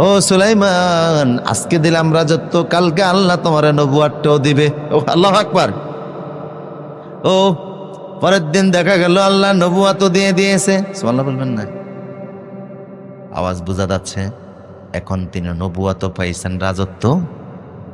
ও সুলাইমান, আজকে দিলাম রাজত্ব, কালকে আল্লাহ তোমার নবুয়াতটাও দিবে। ও আল্লাহু আকবার। ও পরের দিন দেখা গেল আল্লাহ নবুয়াতও দিয়ে দিয়েছে। সুবহানাল্লাহ বলবেন না? আওয়াজ বোঝা যাচ্ছে? এখন তিনি নবুয়াতও পাইছেন, রাজত্ব।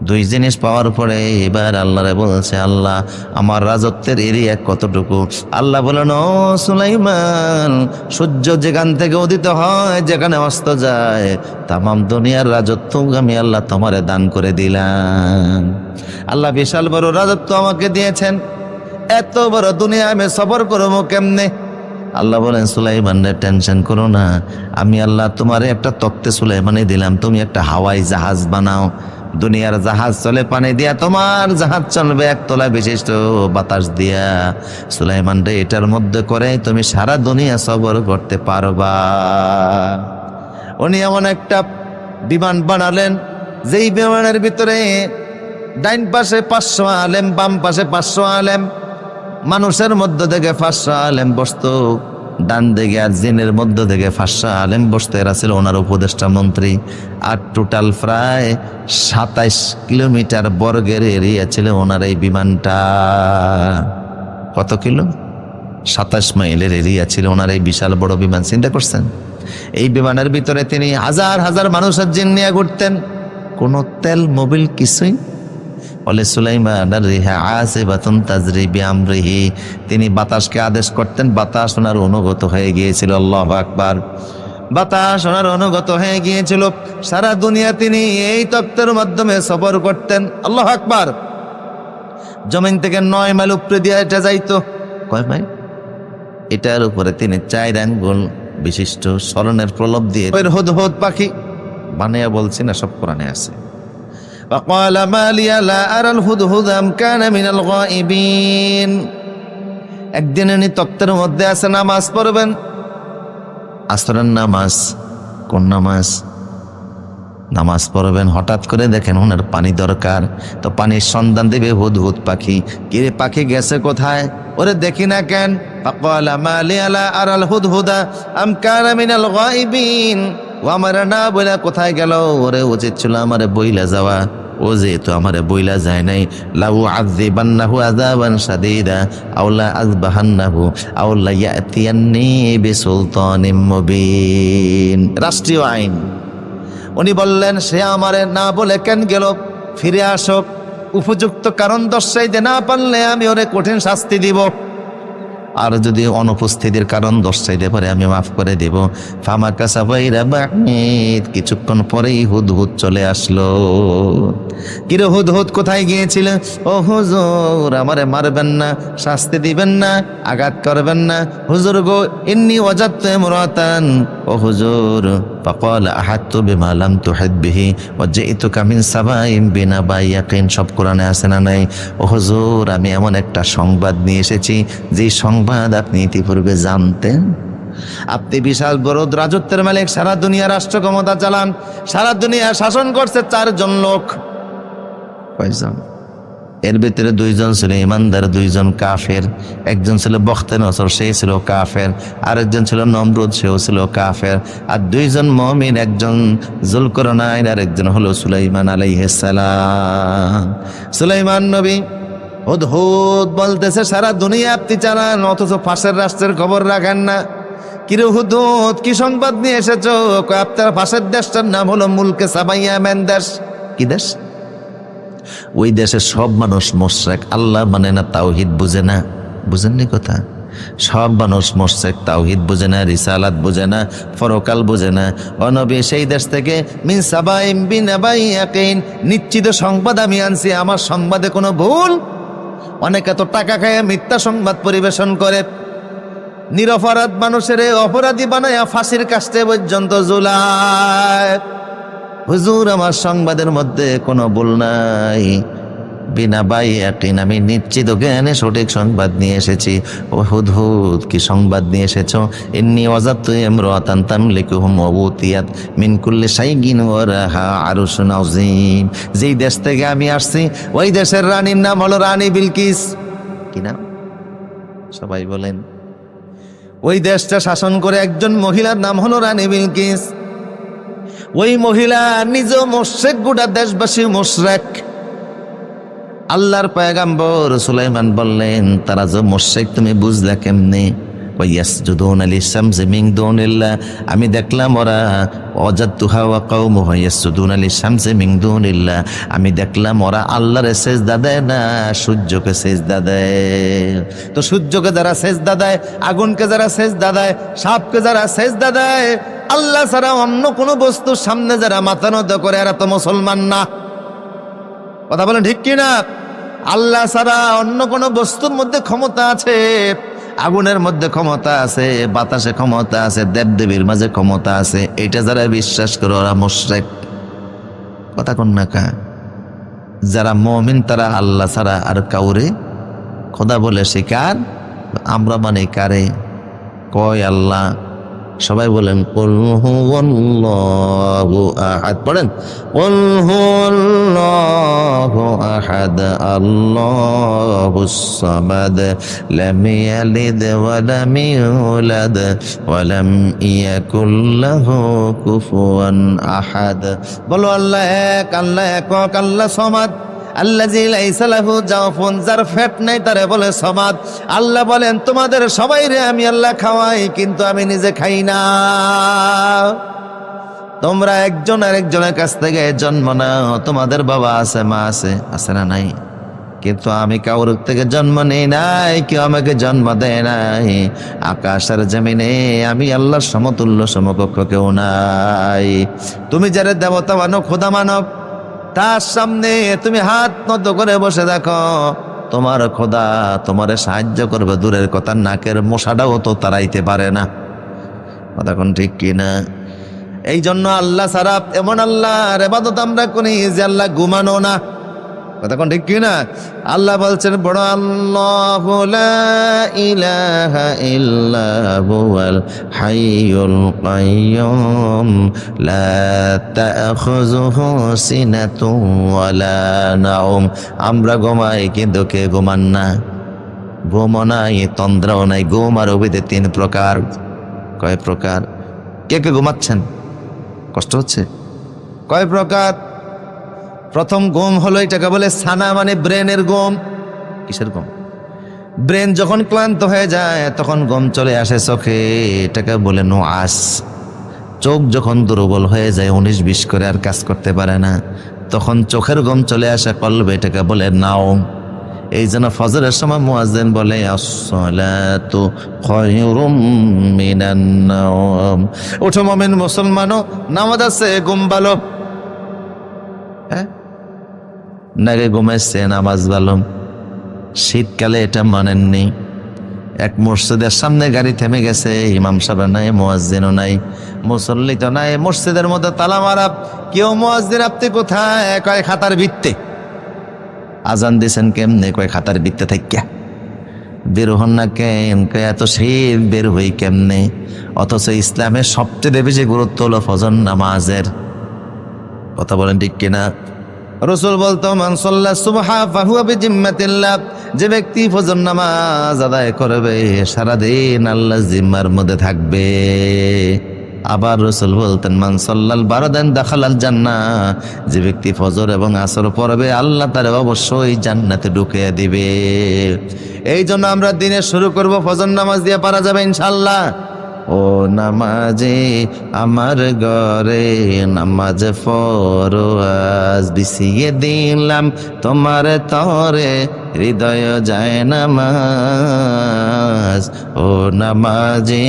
দুই জিনিস পাওয়ার পরে এবার আল্লাহরে বলছে, আল্লাহ আমার রাজত্বের এরিয়া কতটুকু? আল্লাহ বলেন, ও সুলাইমান, সূর্য যেখান থেকে উদিত হয়, যেখানে অস্ত যায়, তামাম দুনিয়ার রাজত্ব আমি আল্লাহ তোমারে দান করে দিলাম। আল্লাহ বিশাল বড় রাজত্ব আমাকে দিয়েছেন, এত বড় দুনিয়া আমি সফর করবো কেমনে? আল্লাহ বলেন, সুলাইমানের টেনশন করো না, আমি আল্লাহ তোমারে একটা তক্তে সুলাইমানে দিলাম, তুমি একটা হাওয়াই জাহাজ বানাও। দুনিয়ার জাহাজ চলে পানি দিয়া, তোমার জাহাজ চলবে একতলা বিশিষ্ট বাতাস দিয়া। সুলাইমান রে, এটার মধ্যে করে তুমি সারা দুনিয়া সফর করতে পারবা। উনি এমন একটা বিমান বানালেন, যেই বিমানের ভিতরে ডাইন পাশে 500 আলেম, বাম পাশে 500 আলেম, মানুষের মধ্য থেকে 500 আলেম বসতো, ডান দিকে আর জিনের মধ্য থেকে 500 আলেম বসতো। এরা ছিল ওনার উপদেষ্টা মন্ত্রী। আর টোটাল প্রায় 27 কিলোমিটার বর্গের এরিয়া ছিল ওনার এই বিমানটা। কত কিলো? 27 মাইলের এরিয়া ছিল ওনার এই বিশাল বড় বিমান। চিন্তা করছেন? এই বিমানের ভিতরে তিনি হাজার হাজার মানুষের জিন নিয়ে ঘুরতেন, কোনো তেল মোবিল কিছুই। বলে সুলাইমান রিহা আসিবাতুন তাজরি বিআমরিহি, তিনি বাতাসকে আদেশ করতেন, বাতাস ওনার অনুগত হয়ে গিয়েছিল। আল্লাহু আকবার। বাতাস ওনার অনুগত হয়ে গিয়েছিল। সারা দুনিয়া তিনি এই তত্ত্বের মাধ্যমে সফর করতেন। আল্লাহু আকবার। জমিন থেকে 9 মাইল উপরে দিয়ে এটা যাইতো। কয় মাইল? এটার উপরে তিনি 4 আঙ্গুল বিশিষ্ট স্মরণের প্রলব দিয়ে হুদহুদ পাখি বানিয়ে, বলছি না, সব কোরআনে আছে। فقال ما لي لا أرى الهدهد أم كان من الغائبين। একদিন উনি তক্তের মধ্যে আছে, নামাজ পড়বেন, আসরের নামাজ। কোন নামাজ? নামাজ পড়বেন। হঠাৎ করে দেখেন ওনার পানি দরকার, তো পানির সন্ধান দেবে হুদহুদ পাখি। কিরে পাখি গেছে কোথায়? ওরে দেখি না কেন? فقال ما لي لا أرى الهدهد أم كان من الغائبين। ও আমার না বইলা কোথায় গেল? ওরে উচিত ছিল আমারে বইলা যাওয়া, ও যেহেতু আমারে বইলা যায় নাই। লাউ আযিবান্নাহু আযাবান শাদীদা আও লা আযবাহান্নাহু আও লা ইয়াতিয়ান্নি বিসুলতানিম মুবিন। রাষ্ট্রীয় আইন। উনি বললেন, সে আমারে না বলে কেন গেল? ফিরে আসুক, উপযুক্ত কারণ দর্শাইতে না পারলে আমি ওরে কঠিন শাস্তি দিব, আর যদি অনুপস্থিতির কারণ দর্শাইতে পারে আমি মাফ করে দেব। ফামাকা সাবাইরা বাহিদ, কিছুক্ষণ পরেই হুদহুদ চলে আসলো। কিরে হুদহুদ কোথায় গিয়েছিল? ও হুজুর, আমারে মারবেন না, শাস্তি দিবেন না, আঘাত করবেন না। হুজুর গো, ইন্নী ওয়াজাদতু ইমরাতান। ও হুজুর, ফাকাল আহাততু বিমা লাম তুহিত বিহি ওয়া জিইতুকা মিন সাবাইন বিনাবাই ইয়াকিন। সব কোরআনে আছে না নাই? ও হুজুর, আমি এমন একটা সংবাদ নিয়ে এসেছি, যে সংবাদ আপনি ইতিপূর্বে জানতেন। আপনি বিশাল বড় রাজত্বের মালিক, সারা দুনিয়া রাষ্ট্র ক্ষমতা চালান, সারা দুনিয়া শাসন করছে 4 জন লোক। কয়জন? এর ভিতরে 2 জন ছিল ইমানদার, 2 জন কাফের। একজন ছিল বখতে নসর, সে ছিল কাফের। আরেকজন ছিল নমরুদ, সেও ছিল কাফের। আর 2 জন মুমিন, একজন যুলকারনাইন আর একজন হলো সুলাইমান আলাইহিস সালাম। সুলাইমান নবী হুদহুদ বলতেছে, সারা দুনিয়া আপনি চালান, অথচ পাশের রাষ্ট্রের খবর রাখেন না। কিরে হুদহুদ, কি সংবাদ নিয়ে এসেছো? আপনার পাশের দেশটার নাম হলো মুলকে সাবা ইয়ামেন দেশ। কি দেশ? ওই দেশের সব মানুষ মুশরিক, আল্লাহ মানে না, তাওহীদ বুঝে না। বুঝেননি কথা? সব মানুষ মুশরিক, তাওহীদ বুঝে না, রিসালাত বুঝে না, পরকাল বুঝে না। ও নবী, সেই দেশ থেকে মিন সাবাইম বিনাবাই ইয়াকিন, নিশ্চিত সংবাদ আমি আনছি, আমার সংবাদে কোনো ভুল। অনেকে তো টাকা খায় মিথ্যা সংবাদ পরিবেশন করে, নিরপরাধ মানুষের অপরাধী বানায়া ফাঁসির কাস্তে পর্যন্ত ঝুলায়। হুজুর, আমার সংবাদের মধ্যে কোনো ভুল নাই, বিনা বাই ইয়াকিন, আমি নিশ্চিত জ্ঞানে সঠিক সংবাদ নিয়ে এসেছি। ও হুদহুদ, কি সংবাদ নিয়ে এসেছো? ইন্নী ওয়াজাদতু ইমরাতান তামলিকুহুম ওয়া উতিয়াত মিন কুল্লি শাইইন ওয়া লাহা আরশুন আযীম। যেই দেশ থেকে আমি আসছি, ওই দেশের রানীর নাম হলো রানী বিলকিস। কি নাম? সবাই বলেন। ওই দেশটা শাসন করে একজন মহিলার নাম হলো রানী বিলকিস। ওই মহিলা নিজে মুশরিক, গোটা দেশবাসী মুশরিক। আল্লাহর পয়গম্বর সুলাইমান বললেন, তারা যে মুশরিক তুমি বুঝলা কেমনে? ইয়াসজুদুনা লিশ-শামসি মিন দুনিল্লাহ, আমি দেখলাম ওরা ওয়াজাদতুহা ওয়া কওমুহা ইয়াসজুদুনা লিশ-শামসি মিন দুনিল্লাহ, আমি দেখলাম ওরা আল্লাহরে সিজদা দেয় না, সূর্যকে সিজদা দেয়। তো সূর্যকে যারা সিজদা দেয়, আগুনকে যারা সিজদা দেয়, সাপকে যারা সিজদা দেয়, আল্লাহ ছাড়া অন্য কোনো বস্তুর সামনে যারা মাথা নত করে, এরা তো মুসলমান না। কথা বলেন ঠিক কিনা? আল্লাহ ছাড়া অন্য কোনো বস্তুর মধ্যে ক্ষমতা আছে, আগুনের মধ্যে ক্ষমতা আছে, বাতাসে ক্ষমতা আছে, দেবদেবীর মাঝে ক্ষমতা আছে, এটা যারা বিশ্বাস করে ওরা মুশরিক। কথা কোন না কা? যারা মুমিন তারা আল্লাহ ছাড়া আর কাউরে খোদা বলে স্বীকার। আমরা মানে কারে? কয় আল্লাহ। সবাই বলেন কুল হুয়াল্লাহু আহাদ। পড়েন কুল হুয়াল্লাহু আহাদ আল্লাহুস সামাদ লাম ইয়ালিদ ওয়া লাম ইউলাদ ওয়া লাম ইয়াকুল লাহু কুফুয়ান আহাদ। বলো আল্লাহ এক, আল্লাহ একক, আল্লাহ সামাদ, আল্লাযী লাইসা লাহু জাওফুন, যার পেট নাই তারে বলে সামাদ। আল্লাহ বলেন তোমাদের সবাইরে আমি আল্লাহ খাওয়াই, কিন্তু আমি নিজে খাই না। তোমরা একজন আরেকজনের কাছ থেকে জন্ম নাও, তোমাদের বাবা আছে, মা আছে, আছে না নাই? কিন্তু আমি কাউর থেকে জন্ম নেই নাই, কেউ আমাকে জন্ম দেয় নাই। আকাশের জমিনে আমি আল্লাহর সমতুল্য সমকক্ষ কেউ নাই। তুমি যারা দেবতা মানো, খোদা মানো, তার সামনে তুমি হাত নত করে বসে দেখো, তোমার খোদা তোমারে সাহায্য করবে দূরের কথা, নাকের মশাটাও তো তাড়াইতে পারে না। কথা কোন ঠিক কিনা? এই জন্য আল্লাহ ছাড়া এমন আল্লাহর ইবাদত আমরা করি যে আল্লাহ ঘুমানো না। কথা কোন ঠিক কিনা? আল্লাহ বলছেন বড় আল্লাহু লা ইলাহা ইল্লা হুয়াল হাইয়ুল কাইয়্যুম লা তাখুযুহু সিনাতুন ওয়ালা নাওম। আমরা ঘুমাই কিন্তু কে ঘুমান না। ঘুমও নাই, তন্দ্রাও নাই। ঘুম আর অভিদে তিন প্রকার। কয় প্রকার? কে কে ঘুমাচ্ছেন? কষ্ট হচ্ছে? কয় প্রকার? প্রথম ঘুম হলো, এটাকে বলে সানা, মানে ব্রেনের ঘুম। কিসের ঘুম? ব্রেন যখন ক্লান্ত হয়ে যায় তখন ঘুম চলে আসে চোখে, এটাকে বলে নুআস। চোখ যখন দুর্বল হয়ে যায়, 19-20 করে আর কাজ করতে পারে না, তখন চোখের ঘুম চলে আসে কলবে, এটাকে বলে নাওম। এই জন্য ফজরের সময় মুয়াজ্জিন বলে আসসালাতু খায়রুম মিনান নাওম। ওঠো মুমিন মুসলমানও, নামাজ আছে, ঘুম ভালো। হ্যাঁ, নাকি ঘুমাইছে, নামাজ ভালো। শীতকালে এটা মানেননি। এক মসজিদের সামনে গাড়ি থেমে গেছে, ইমাম সাহেব নাই, মুয়াজ্জিনও নাই, মুসল্লি তো নাই, মসজিদের মধ্যে তালা মারা। কেউ মুয়াজ্জিন আপনি কোথায়? কয় খাতার ভিত্তে। আজান দিছেন কেমনে? কয় খাতার ভিত্তে থেকে। বের হন না কেন? কয় এত শীত বের হই কেমনে? অথচ ইসলামের সবচেয়ে বেশি গুরুত্ব হলো ফজর নামাজের। কথা বলেন ঠিক কিনা? রাসূল বলতো মান সাল্লা সুবহা ফাহুয়া বিজিম্মাতিল্লাহ, যে ব্যক্তি ফজর নামাজ আদায় করবে সারাদিন আল্লাহ জিম্মার মধ্যে থাকবে। আবার রাসূল বলতেন মান সাল্লাল বারাদান দাখালাল জান্নাহ, যে ব্যক্তি ফজর এবং আসর পড়বে আল্লাহ তারে অবশ্যই জান্নাতে ঢুকিয়ে দিবে। এই জন্য আমরা দিনে শুরু করব ফজর নামাজ দিয়ে, পারা যাবে ইনশাআল্লাহ। ও নামাজে আমার ঘরে নামাজ ফরজ, বিছিয়ে দিলাম তোমার তরে হৃদয় যায় নামাজ। ও নামাজে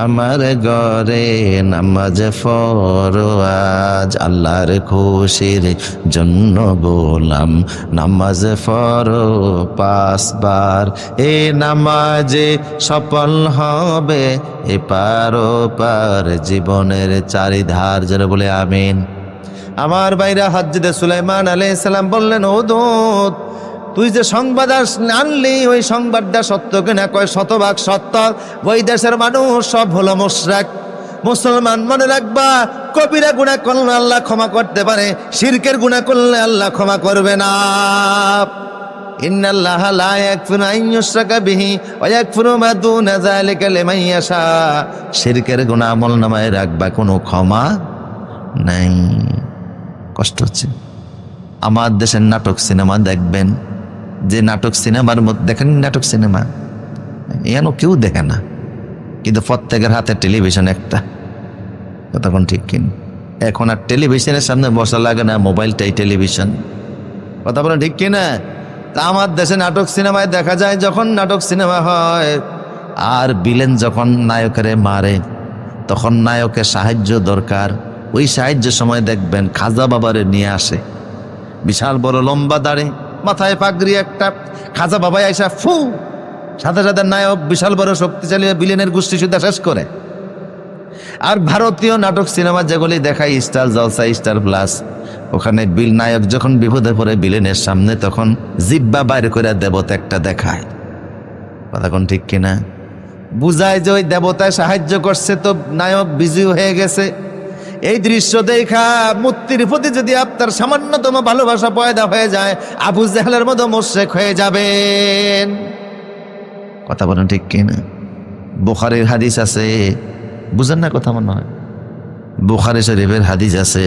আমার ঘরে নামাজ ফরজ, আল্লাহর খুশির জন্য গোলাম নামাজ পড়ো 5 বার। এ নামাজে সফল হবে এপার ওপার জীবনের চারিধার। যারা বলে আমিন। আমার ভাইরা, হযরত সুলাইমান আলাইহিস সালাম বললেন, ও দূত, তুই যে সংবাদ আনলি ওই সংবাদটা সত্য কিনা? কয় শতভাগ সত্য। ওই দেশের মানুষ সব হলো মুশরিক। মুসলমান মনে রাখবা, কবিরা গুনাহ করলে আল্লাহ ক্ষমা করতে পারে, শিরকের গুনাহ করলে আল্লাহ ক্ষমা করবে না। ইন্নাল্লাহা লা ইয়াগফিরু আন ইউশরাকা বিহি ওয়া ইয়াগফিরু মা দুনা যালিকা লিমান ইয়াশা। শিরকের গুনাহ আমলনামায় রাখবা, কোনো ক্ষমা নাই। কষ্ট হচ্ছে। আমার দেশের নাটক সিনেমা দেখবেন, যে নাটক সিনেমার মধ্যে দেখেন, নাটক সিনেমা এখানে কেউ দেখে না, কিন্তু প্রত্যেকের হাতে টেলিভিশন একটা। কতক্ষণ ঠিক কিন? এখন আর টেলিভিশনের সামনে বসা লাগে না, মোবাইলটাই টেলিভিশন। কথা বলেন ঠিক কিনা? তা আমার দেশে নাটক সিনেমায় দেখা যায়, যখন নাটক সিনেমা হয় আর ভিলেন যখন নায়কের মারে, তখন নায়কের সাহায্য দরকার। ওই সাহায্যের সময় দেখবেন খাজা বাবারে নিয়ে আসে, বিশাল বড় লম্বা দাড়ি, মাথায় পাগড়ি একটা। খাজা বাবাই আইসা ফু, সাথে সাথে নায়ক বিশাল বড় শক্তিশালী ভিলেনের গোষ্ঠী সুদ্ধা শেষ করে। আর ভারতীয় নাটক সিনেমা যেগুলি দেখায়, স্টার জলসা, স্টার প্লাস, ওখানে নায়ক যখন বিপদে পড়ে ভিলেনের সামনে, তখন জিব্বা বাইর করে দেবতা একটা দেখায়। কথা কোন ঠিক কিনা? বুঝায় যে ওই দেবতায় সাহায্য করছে, তো নায়ক বিজয়ী হয়ে গেছে। এই দৃশ্য দেখা মূর্তির প্রতি যদি আপনার সামান্যতম ভালোবাসা পয়দা হয়ে যায়, আবু জাহেলের মতো মুশরিক হয়ে যাবেন। কথা বলেন ঠিক কিনা? বুখারীর হাদিস আছে, বুঝেন না কথা মনে হয়? বুখারী শরীফের হাদিস আছে,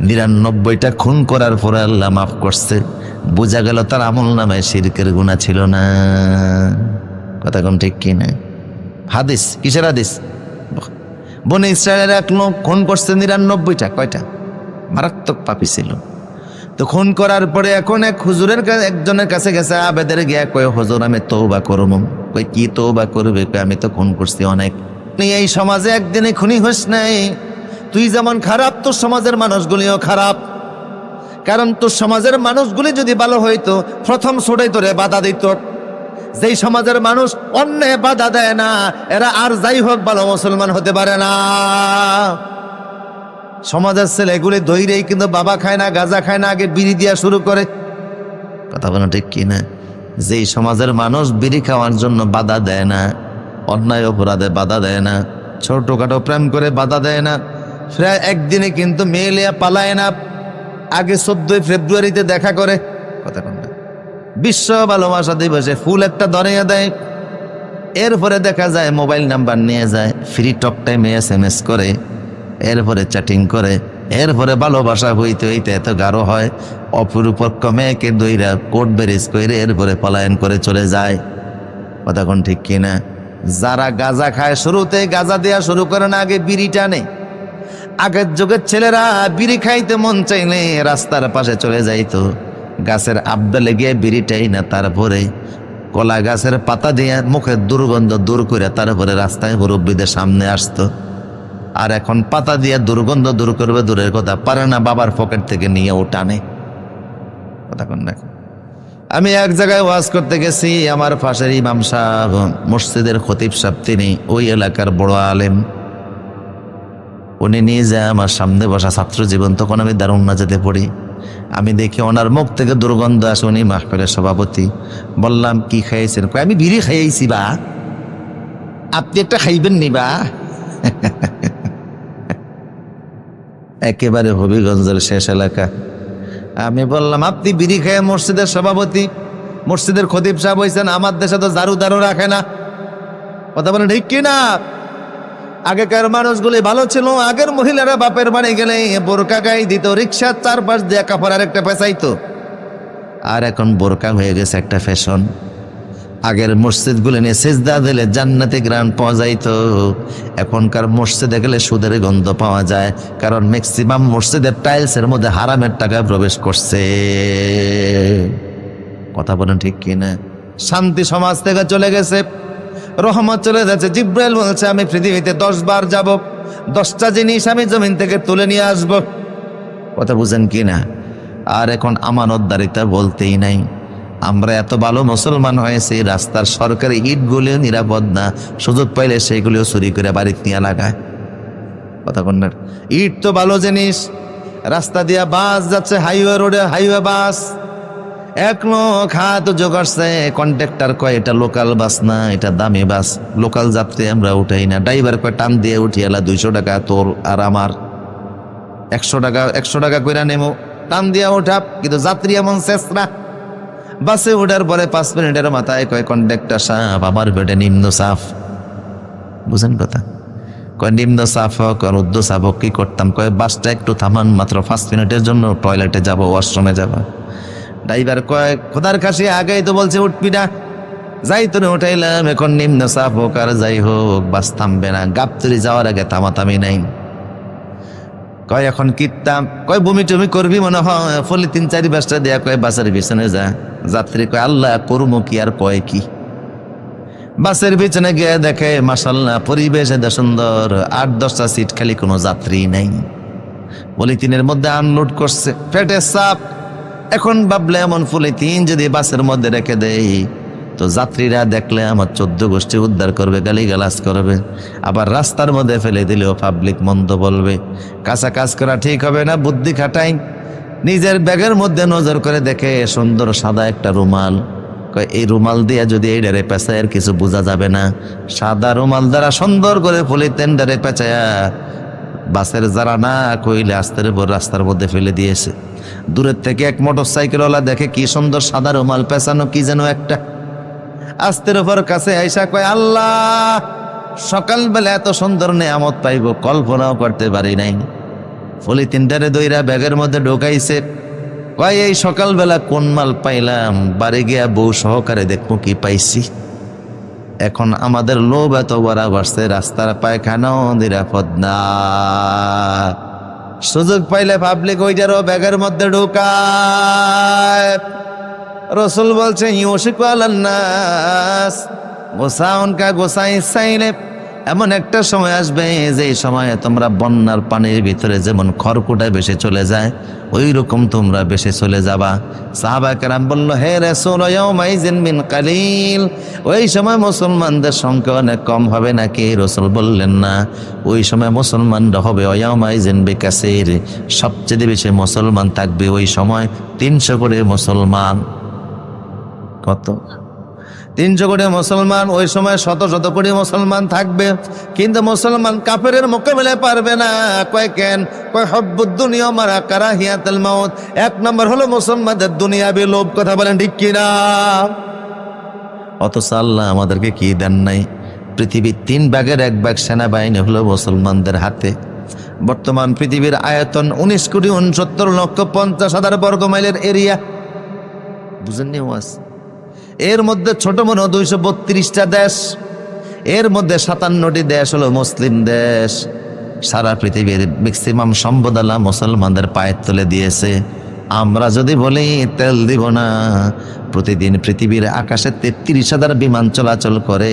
৯৯টা খুন করার পরে আল্লাহ মাফ করছে। বোঝা গেল তার আমল নামায় শিরকের গুনাহ ছিল না। কথা কোন ঠিক কিনা? হাদিস, কিসের হাদিস? বনে ইসরায়েলের এক লোক খুন করছে ৯৯টা। কয়টা? মারাত্মক পাপী ছিল। তো খুন করার পরে এখন এক হুজুরের কাছে, একজনের কাছে গেছে, আবেদের গিয়া কয়, হুজুর আমি তওবা করব। কই কি তওবা করবে? কই আমি তো খুন করছি অনেক। এই সমাজে একদিনে খুনি হইস নাই, তুই যেমন খারাপ তোর সমাজের মানুষগুলিও খারাপ। কারণ তোর সমাজের মানুষগুলি যদি ভালো হইতো, প্রথম ছোটাই তোরে বাধা দিত। যেই সমাজের মানুষ অন্যায় বাধা দেয় না, এরা আর যাই হোক ভালো মুসলমান হতে পারে না। সমাজের ছেলেগুলি দইরেই কিন্তু বাবা খায় না, গাঁজা খায় না, আগে বিড়ি দিয়া শুরু করে। কথা বলো ঠিক কিনা? যেই সমাজের মানুষ বিড়ি খাওয়ার জন্য বাধা দেয় না, অন্যায় অপরাধে বাধা দেয় না, ছোটখাটো প্রেম করে বাধা দেয় না, প্রায় একদিনে কিন্তু মেয়ে লিয়া পালায় না, আগে 14 ফেব্রুয়ারিতে দেখা করে। কথা কন না? বিশ্ব ভালোবাসা দিবসে ফুল একটা ধরিয়ে দেয়, এরপরে দেখা যায় মোবাইল নাম্বার নিয়ে যায়, ফ্রি টক টাইমে SMS করে, এরপরে চ্যাটিং করে, এরপরে ভালোবাসা হইতে হইতে এত গাঢ় হয়, অপরূপক্ষ মেয়েকে দইরা কোর্ট ব্যারেজ করে এরপরে পলায়ন করে চলে যায়। কথা কোন ঠিক কিনা? যারা গাঁজা খায়, শুরুতে গাঁজা দেওয়া শুরু করে না, আগে বিড়ি টানে। আগের যুগের ছেলেরা বিড়ি খাইতে মন চাইলে রাস্তার পাশে চলে যাইতো, গাছের আবদালে গিয়ে বিড়িটাই না, তারপরে কলা গাছের পাতা দিয়ে মুখের দুর্গন্ধ দূর করে তারপরে রাস্তায় মুরব্বীদের সামনে আসতো। আর এখন পাতা দিয়ে দুর্গন্ধ দূর করবে দূরের কথা, পারে না, বাবার পকেট থেকে নিয়ে ও টানে। কথা কোন না? আমি এক জায়গায় ওয়াজ করতে গেছি, আমার পাশের ইমাম সাহেব, মসজিদের খতিব সাহেব, তিনি ওই এলাকার বড় আলেম। উনি নিয়ে যায় আমার সামনে বসা ছাত্র জীবন, তখন আমি দারুণ নাজাতে পড়ি। আমি দেখি ওনার মুখ থেকে দুর্গন্ধ আসে, উনি মাহফিলের সভাপতি। বললাম কি খাইয়েছেন? কই আমি বিড়ি খাইয়েছি। বা আপনি একটা খাইবেন নি? বা একেবারে হবিগঞ্জের শেষ এলাকা। আমি বললাম আপনি বিড়ি খেয়ে মসজিদের সভাপতি, মসজিদের খতিব সাহেব হয়েছেন, আমার দেশে তো ঝাড়ু দারু রাখে না। কথা বলেন ঠিক কিনা? আগেকার মানুষগুলি ভালো ছিল, আগের মহিলারা বাপের বাড়ি গেলে বোরকা গায়ে দিত, রিক্সার চারপাশ দিয়ে কাপড় আর একটা পেঁচাইতো। আর এখন বোরকা হয়ে গেছে একটা ফ্যাশন। আগের মসজিদগুলো নিয়ে সেজদা দিলে জান্নাতি গ্রান পাওয়া যাইতো, এখনকার মসজিদে গেলে সুদের গন্ধ পাওয়া যায়, কারণ ম্যাক্সিমাম মসজিদের টাইলসের মধ্যে হারামের টাকা প্রবেশ করছে। কথা বলেন ঠিক কিনা? শান্তি সমাজ থেকে চলে গেছে, রহমত চলে যাচ্ছে। জিব্রাইল বলছে আমি পৃথিবীতে 10 বার যাব, 10টা জিনিস আমি জমিন থেকে তুলে নিয়ে আসব। কথা বুঝেন কিনা? আর এখন আমানতদারিতা বলতেই নাই। আমরা এত ভালো মুসলমান হয়েছি, রাস্তার সরকারি ইটগুলিও নিরাপদ না, সুযোগ পাইলে সেগুলিও চুরি করে বাড়িতে নিয়ে লাগায়। কথা কোন না? ইট তো ভালো জিনিস। রাস্তা দিয়া বাস যাচ্ছে, হাইওয়ে রোডে হাইওয়ে বাস, এক লোক হাত জোগাড়ছে, কন্ট্রাক্টর কয় এটা লোকাল বাস না, এটা দামি বাস, লোকাল যাত্রী আমরা উঠাই না। ড্রাইভার কয় টান দিয়ে উঠিয়ালা 200 টাকা তোর আর আমার, 100 টাকা কইরা নেমো, টান দিয়া উঠাপ। কিন্তু যাত্রী এমন চেষ্টা, বাসে ওঠার পরে 5 মিনিটের মাথায় কয় কন্ডাক্টর সাহেব আমার বেডে নিম্ন সাফ। বুঝেন কথা? কয় নিম্ন চাপক আর ঊর্ধ্ব চাপক কি করতাম, কয় বাসটা একটু থামান, মাত্র 5 মিনিটের জন্য টয়লেটে যাব, ওয়াশরুমে যাব। ড্রাইভার কয় খোদার কাছে আগেই তো বলছে উঠবি না, যাই তো উঠাইলাম, এখন নিম্ন চাপ হোক আর যাই হোক বাস থামবে না, গাবতলি যাওয়ার আগে থামাথামি নাই। কয় এখন কিতাম, কয় বমি টমি করবি মনে হয়, ফলে 3-4 বাসটা দেয়া, কয় বাসের পিছনে যা। যাত্রী কয় আল্লাহ করবো কি, আর কয় কি। বাসের পিছনে গিয়ে দেখে মাশাআল্লাহ পরিবেশ এত সুন্দর, 8-10টা সিট খালি, কোনো যাত্রী নাই। পলিথিনের মধ্যে আনলোড করছে, পেটের চাপ। এখন ভাবলে এমন পলিথিন যদি বাসের মধ্যে রেখে দেই তো যাত্রীরা দেখলে আমার 14 গোষ্ঠী উদ্ধার করবে, গালিগালাজ করবে, আবার রাস্তার মধ্যে ফেলে দিলেও পাবলিক মন্দ বলবে। কাঁচা কাজ করা ঠিক হবে না, বুদ্ধি খাটাই। নিজের ব্যাগের মধ্যে নজর করে দেখে সুন্দর সাদা একটা রুমাল, কয় এই রুমাল দিয়ে যদি এই ডারে পেঁচায় আর কিছু বোঝা যাবে না। সাদা রুমাল দ্বারা সুন্দর করে পলিথিন ডারে পেঁচায়া বাসের যারা না কইলে আস্তের উপর রাস্তার মধ্যে ফেলে দিয়েছে। দূরের থেকে এক মোটরসাইকেলওয়ালা দেখে কি সুন্দর সাদা রুমাল পেঁচানো, কি যেন একটা, আস্তের উপর কাছে আইসা কয় আল্লাহ, সকালবেলা এত সুন্দর নেয়ামত পাইব কল্পনাও করতে পারি নাই। পলিথিনটারে দইরা ব্যাগের মধ্যে ঢোকাইছে, কয় এই সকালবেলা কোন মাল পাইলাম, বাড়ি গিয়া বউ সহকারে দেখবো কি পাইছি। এখন আমাদের লোভ এত বড় বাড়ছে, রাস্তার পায়খানাও নিরাপদ না, সুযোগ পাইলে পাবলিক ওইটারও ব্যাগের মধ্যে ঢোকায়। রসুল বলছে ইউশিকু আলান নাস গোসাউন কা গোসাই সাইলে, এমন একটা সময় আসবে যে সময়ে তোমরা বন্যার পানির ভিতরে যেমন খড়কুটা বেশি চলে যায়, ওই রকম তোমরা বেশি চলে যাবা। সাহাবা কেরাম বলল হে রাসূল ইয়াউমাইজিন মিন কালিল, ওই সময় মুসলমানদের সংখ্যা অনেক কম হবে নাকি? রাসূল বললেন না, ওই সময় মুসলমানরা হবে ইয়াউমাইজিন বিকাসির, সবচেয়ে বেশি মুসলমান থাকবে ওই সময় 300 কোটি মুসলমান। কত? 300 কোটি মুসলমান, ওই সময় শত শত কোটি মুসলমান থাকবে, কিন্তু মুসলমান কাফেরের মোকাবিলায় পারবে না। কয় কেন? কয় হব্বুদ দুনিয়া মারা কারাহিয়াতুল মাউত। 1 নম্বর হলো মুসলমানদের দুনিয়াবি লোভ। কথা বলেন ঠিক কিনা? অথচ আল্লাহ আমাদেরকে কি দেন নাই? পৃথিবীর 3 ভাগের 1 ভাগ সেনাবাহিনী হলো মুসলমানদের হাতে। বর্তমান পৃথিবীর আয়তন 19,69,50,000 বর্গ মাইলের এরিয়া। বুঝেননি ওয়াজ? এর মধ্যে ছোট মনে 232টা দেশ, এর মধ্যে 57টি দেশ হলো মুসলিম দেশ। সারা পৃথিবীর ম্যাক্সিমাম সম্পদ আল্লাহ মুসলমানদের পায়ের তলে দিয়েছে। আমরা যদি বলি তেল দিব না, প্রতিদিন পৃথিবীর আকাশে 33,000 বিমান চলাচল করে,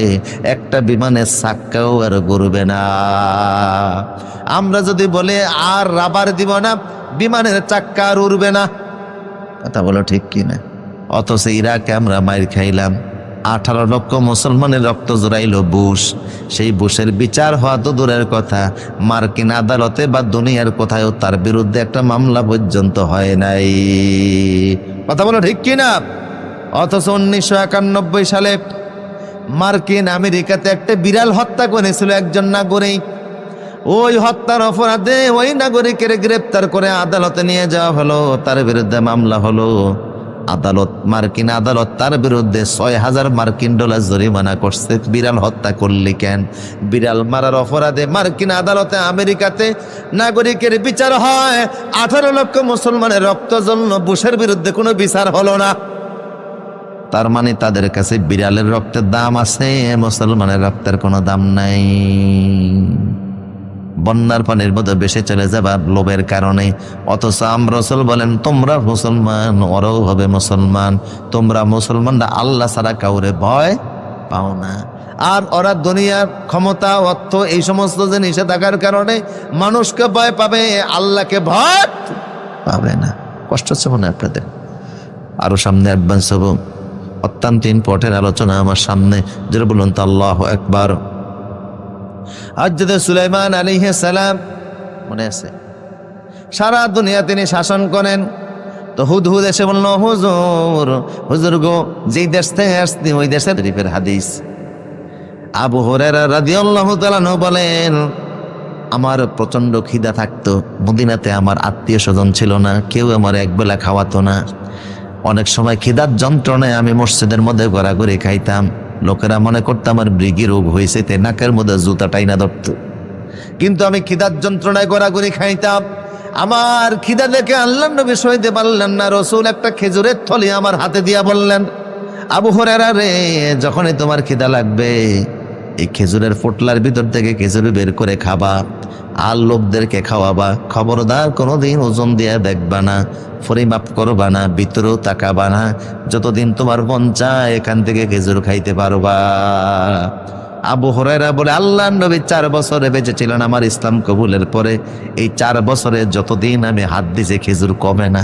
একটা বিমানের চাক্কাও আর ঘুরবে না। আমরা যদি বলি আর রাবার দিব না, বিমানের চাক্কা আর উড়বে না। কথা বলো ঠিক কিনা? অথচ ইরাকে আমরা মাইর খাইলাম, 18 লক্ষ মুসলমানের রক্ত জোড়াইল বুশ। সেই বুশের বিচার হওয়া তো দূরের কথা, মার্কিন আদালতে বা দুনিয়ার কোথায়ও তার বিরুদ্ধে একটা মামলা পর্যন্ত হয় নাই। কথা বলো ঠিক কিনা? অথচ 1991 সালে মার্কিন আমেরিকাতে একটা বিড়াল হত্যা করেছিল একজন নাগরিক। ওই হত্যার অপরাধে ওই নাগরিকের গ্রেপ্তার করে আদালতে নিয়ে যাওয়া হলো, তার বিরুদ্ধে মামলা হলো। আদালত, মার্কিন আদালত তার বিরুদ্ধে $6,000 মার্কিন জরিমানা করছে। বিড়াল হত্যা করলি কেন? বিড়াল মারার অপরাধে মার্কিন আদালতে আমেরিকাতে নাগরিকের বিচার হয়। 18 লক্ষ মুসলমানের রক্ত জন্য বুশের বিরুদ্ধে কোনো বিচার হলো না। তার মানে তাদের কাছে বিড়ালের রক্তের দাম আছে, মুসলমানের রক্তের কোনো দাম নাই। বন্যার পানির মধ্যে বেশি চলে যাবা লোভের কারণে। অথচ আমরা রাসূল বলেন তোমরা মুসলমান, ওরাও হবে মুসলমান। তোমরা মুসলমানরা আল্লাহ ছাড়া কাউরে ভয় পাও না। আর ওরা দুনিয়ার ক্ষমতা, অর্থ, এই সমস্ত যে নিষেধাজ্ঞার কারণে মানুষকে ভয় পাবে, আল্লাহকে ভয় পাবে না। কষ্ট হচ্ছে মনে আপনাদের? আরো সামনে অ্যাডভান্স হবো, অত্যন্ত ইম্পর্টেন্ট আলোচনা আমার সামনে। যেটা বলুন তো আল্লাহু আকবার। হযরত সুলাইমান আলাইহিস সালাম মনে আছে, সারা দুনিয়া তিনি শাসন করেন। তো হুদহুদ এসে বলল, হুজুর গো, যেই দেশ থেকে আসছি ওই দেশের শরীফের হাদিস। আবু হুরায়রা রাদিয়াল্লাহু তাআলা বলেন, আমার প্রচন্ড খিদা থাকতো, মদিনাতে আমার আত্মীয় স্বজন ছিল না, কেউ আমার একবেলা খাওয়াতো না। অনেক সময় খিদার যন্ত্রণায় আমি মসজিদের মধ্যে ঘোরাঘুরি খাইতাম। লোকেরা মনে করতো আমার মৃগী রোগ হয়েছে, তে নাকের মধ্যে জুতা টাইনা ধরত। কিন্তু আমি খিদার যন্ত্রণায় গড়াগড়ি খাইতাম। আমার খিদা দেখে আল্লাহর নবী সইতে পারলেন না, রাসূল একটা খেজুরের থলি আমার হাতে দিয়া বললেন, আবু হুরায়রা রে, যখনই তোমার খিদা লাগবে এই খেজুরের পোটলার ভিতর থেকে খেজুর বের করে খাবা, আর লোকদেরকে খাওয়াবা। খবরদার কোনোদিন ওজন দিয়ে দেখবা না, পরিমাপ করবা না, ভিতরেও তাকাবা না। যতদিন তোমার মন চায় এখান থেকে খেজুর খাইতে পারবা। আবু হুরায়রা বলে, আল্লাহর নবী 4 বছরে বেঁচে ছিলেন আমার ইসলাম কবুলের পরে। এই 4 বছরে যতদিন আমি হাত দিয়েছি খেজুর কমে না।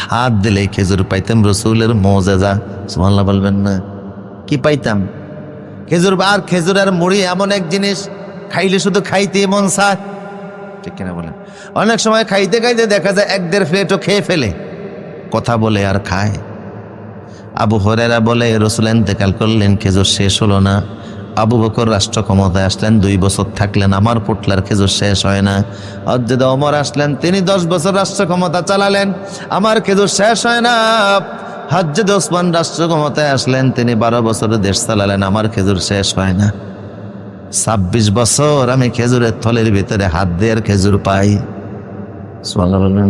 হাত দিলেই খেজুর পাইতাম, রসুলের মুজিজা। সুবহানাল্লাহ বলবেন না? কি পাইতাম? খেজুর। আর খেজুর আর মুড়ি এমন এক জিনিস, খাইলে শুধু খাইতে মন চায়, ঠিক কিনা বলেন? অনেক সময় খাইতে খাইতে দেখা যায় 1-1.5 প্লেটও খেয়ে ফেলে, কথা বলে আর খায়। আবু হুরায়রা বলে, রাসূল ইন্তেকাল করলেন, খেজুর শেষ হলো না। আবু বকর রাষ্ট্র ক্ষমতায় আসলেন, 2 বছর থাকলেন, আমার পোটলার খেজুর শেষ হয় না। হযরত ওমর আসলেন, তিনি 10 বছর রাষ্ট্র ক্ষমতা চালালেন, আমার খেজুর শেষ হয় না। হযরত ওসমান রাষ্ট্র ক্ষমতায় আসলেন, তিনি 12 বছর দেশ চালালেন, আমার খেজুর শেষ হয় না। 26 বছর আমি খেজুরের থলের ভিতরে হাত দিয়ে খেজুর পাই। সুবহানাল্লাহ।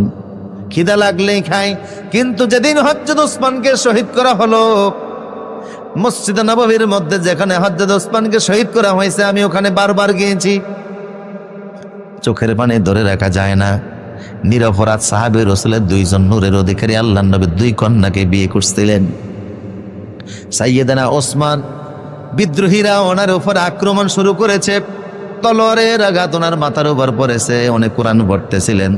খিদা লাগলেই খাই। কিন্তু যেদিন হযরত ওসমানকে শহীদ করা হলো, মসজিদে নববীর মধ্যে যেখানে হযরত ওসমানকে শহীদ করা হয়েছে, আমি ওখানে বারবার গিয়েছি। চোখের পানি ধরে রাখা যায় না। নিরপরাধ সাহাবী রাসূলের 2 জন নূরের অধিকারী আল্লাহর নবী 2 কন্যাকে বিয়ে করছিলেন। সাইয়েদনা ওসমান, বিদ্রোহীরা ওনার উপর আক্রমণ শুরু করেছে, তলোয়ারের আঘাত ওনার মাথার উপর পড়েছে। অনেক কোরআন পড়তেছিলেন,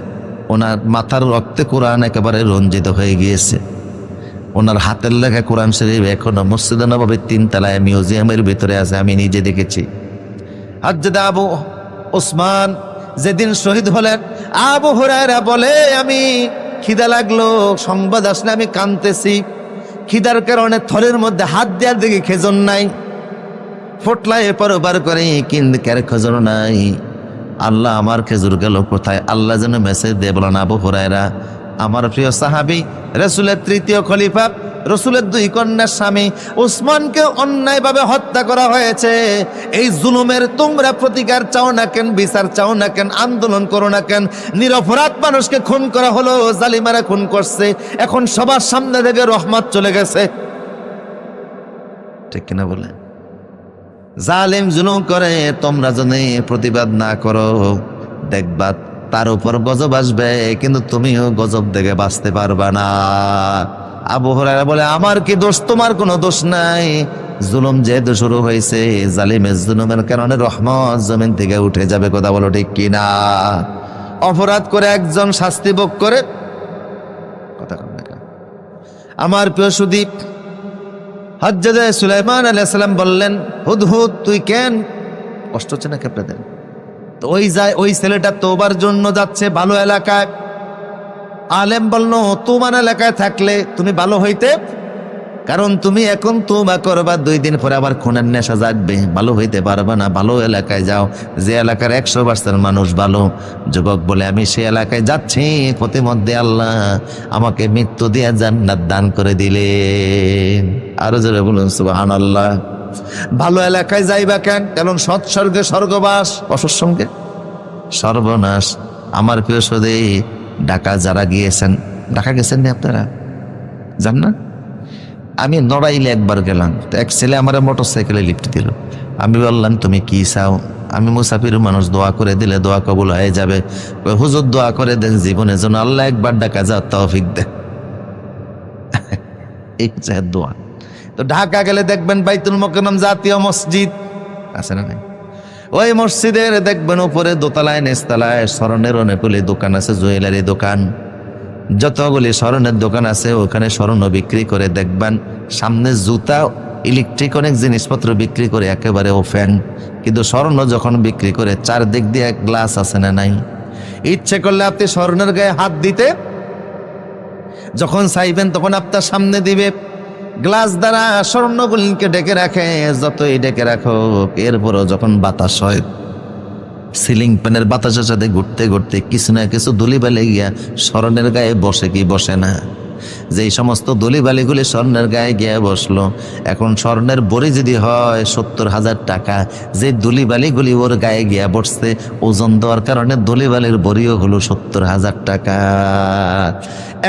ওনার মাথার রক্তে কোরআন একেবারে রঞ্জিত হয়ে গিয়েছে। ওনার হাতের লেখা কোরআন শরীফ এখনো মসজিদে নববীর 3 তলায় মিউজিয়ামের ভিতরে আছে, আমি নিজে দেখেছি। হযরত আবু ওসমান যেদিন শহীদ হলেন, আবু হুরায়রা বলে, আমি খিদা লাগলো, সংবাদ আসলে আমি কাঁদতেছি। খিদার কারণে থলের মধ্যে হাত দেওয়ার দিকে খেজুর নাই, ফোটলায় পরবার করে কিন্তু কার খেজুর নাই। আল্লাহ, আমার খেজুর গেল কোথায়? আল্লাহ যেন মেসেজ দিয়ে বলেন, আবু হুরায়রা, আমার প্রিয় সাহাবী, রাসূলের 3য় খলিফা, রাসূলের 2 কন্যার স্বামী ওসমানকে অন্যায়ভাবে হত্যা করা হয়েছে। এই জুলুমের তোমরা প্রতিকার চাও না কেন, বিচার চাও না কেন, আন্দোলন করো না কেন? নিরপরাধ মানুষকে খুন করা হলো, জালিমারা খুন করছে, এখন সবার সামনে থেকে রহমত চলে গেছে, ঠিক কিনা বলে? জালিম জুলুম করে, তোমরা যদি প্রতিবাদ না করো, দেখবা তার উপর গজব আসবে, কিন্তু তুমিও গজব দেখে বাঁচতে পারবা না। আবু হুরায়রা বলে, আমার কি দোষ? তোমার কোনো দোষ নাই। জুলুম যেহেতু শুরু হয়েছে, জালিমের জুলুমের কারণে রহমত জমিন থেকে উঠে যাবে, কথা বলো ঠিক কিনা? অপরাধ করে একজন শাস্তি ভোগ করে, কথা কম না। আমার প্রিয় সুদীপ, হযরত সুলাইমান আলাইহিস সালাম বললেন, হুদহুদ, তুই কেন কষ্ট হচ্ছে না কেঁপে দেন? তো ওই ছেলেটা তোবার জন্য যাচ্ছে ভালো এলাকায়। আলেম বলল, তোমার এলাকায় থাকলে তুমি ভালো হইতে, কারণ তুমি এখন তোবা করবা, 2 দিন পরে আবার খুনের নেশা জাগবে, ভালো হইতে পারবা না। ভালো এলাকায় যাও, যে এলাকার 100% মানুষ ভালো। যুবক বলে, আমি সেই এলাকায় যাচ্ছি, প্রতিমধ্যে আল্লাহ আমাকে মৃত্যু দিয়ে জান্নাত দান করে দিলেন। আরো জোরে বলুন সুবহানাল্লাহ। ভালো এলাকায় যাইবা কেন? কারণ সৎসর্গে স্বর্গবাস, অসৎসঙ্গে সর্বনাশ। আমার প্রিয় সদে, ঢাকা যারা গিয়েছেন, ঢাকা গেছেন না আপনারা? জান না? আমি নড়াইলে একবার গেলাম, তো এক ছেলে আমার মোটরসাইকেলে লিফট দিল। আমি বললাম, তুমি কি চাও? আমি মুসাফির মানুষ, দোয়া করে দিলে দোয়া কবুল হয়ে যাবে। হুজুর দোয়া করে দেন জীবনের জন্য, আল্লাহ একবার ঢাকা যাওয়ার তৌফিক দেন, এই দোয়া। তো ঢাকা গেলে দেখবেন বাইতুল মোকাররম জাতীয় মসজিদ আছে না নাই? ওই মসজিদের দেখবেন উপরে দোতলায় নিচতলায় স্বর্ণের অনেকগুলি দোকান আছে, জুয়েলারি দোকান। যতগুলি স্বর্ণের দোকান আছে ওখানে স্বর্ণ বিক্রি করে, দেখবেন সামনে জুতা, ইলেকট্রিক অনেক জিনিসপত্র বিক্রি করে, একেবারে ওপেন। কিন্তু স্বর্ণ যখন বিক্রি করে, চারদিক দিয়ে গ্লাস আছে না নাই? ইচ্ছে করলে আপনি স্বর্ণের গায়ে হাত দিতে, যখন চাইবেন তখন আপনার সামনে দিবে। গ্লাস দ্বারা স্বর্ণগুলিকে ডেকে রাখে, যতই ডেকে রাখো, এরপরও যখন বাতাস হয়, সিলিং ফ্যানের বাতাসের সাথে ঘুরতে ঘুরতে কিছু না কিছু ধুলি বেলে গিয়া স্বর্ণের গায়ে বসে কি বসে না? যেই সমস্ত দলিবালিগুলি স্বর্ণের গায়ে গিয়ে বসলো, এখন স্বর্ণের বড়ি যদি হয় 70,000 টাকা, যে দলিবালিগুলি ওর গায়ে গিয়ে বসছে ওজন দেওয়ার কারণে দলিবালির বড়িও হলো 70,000 টাকা।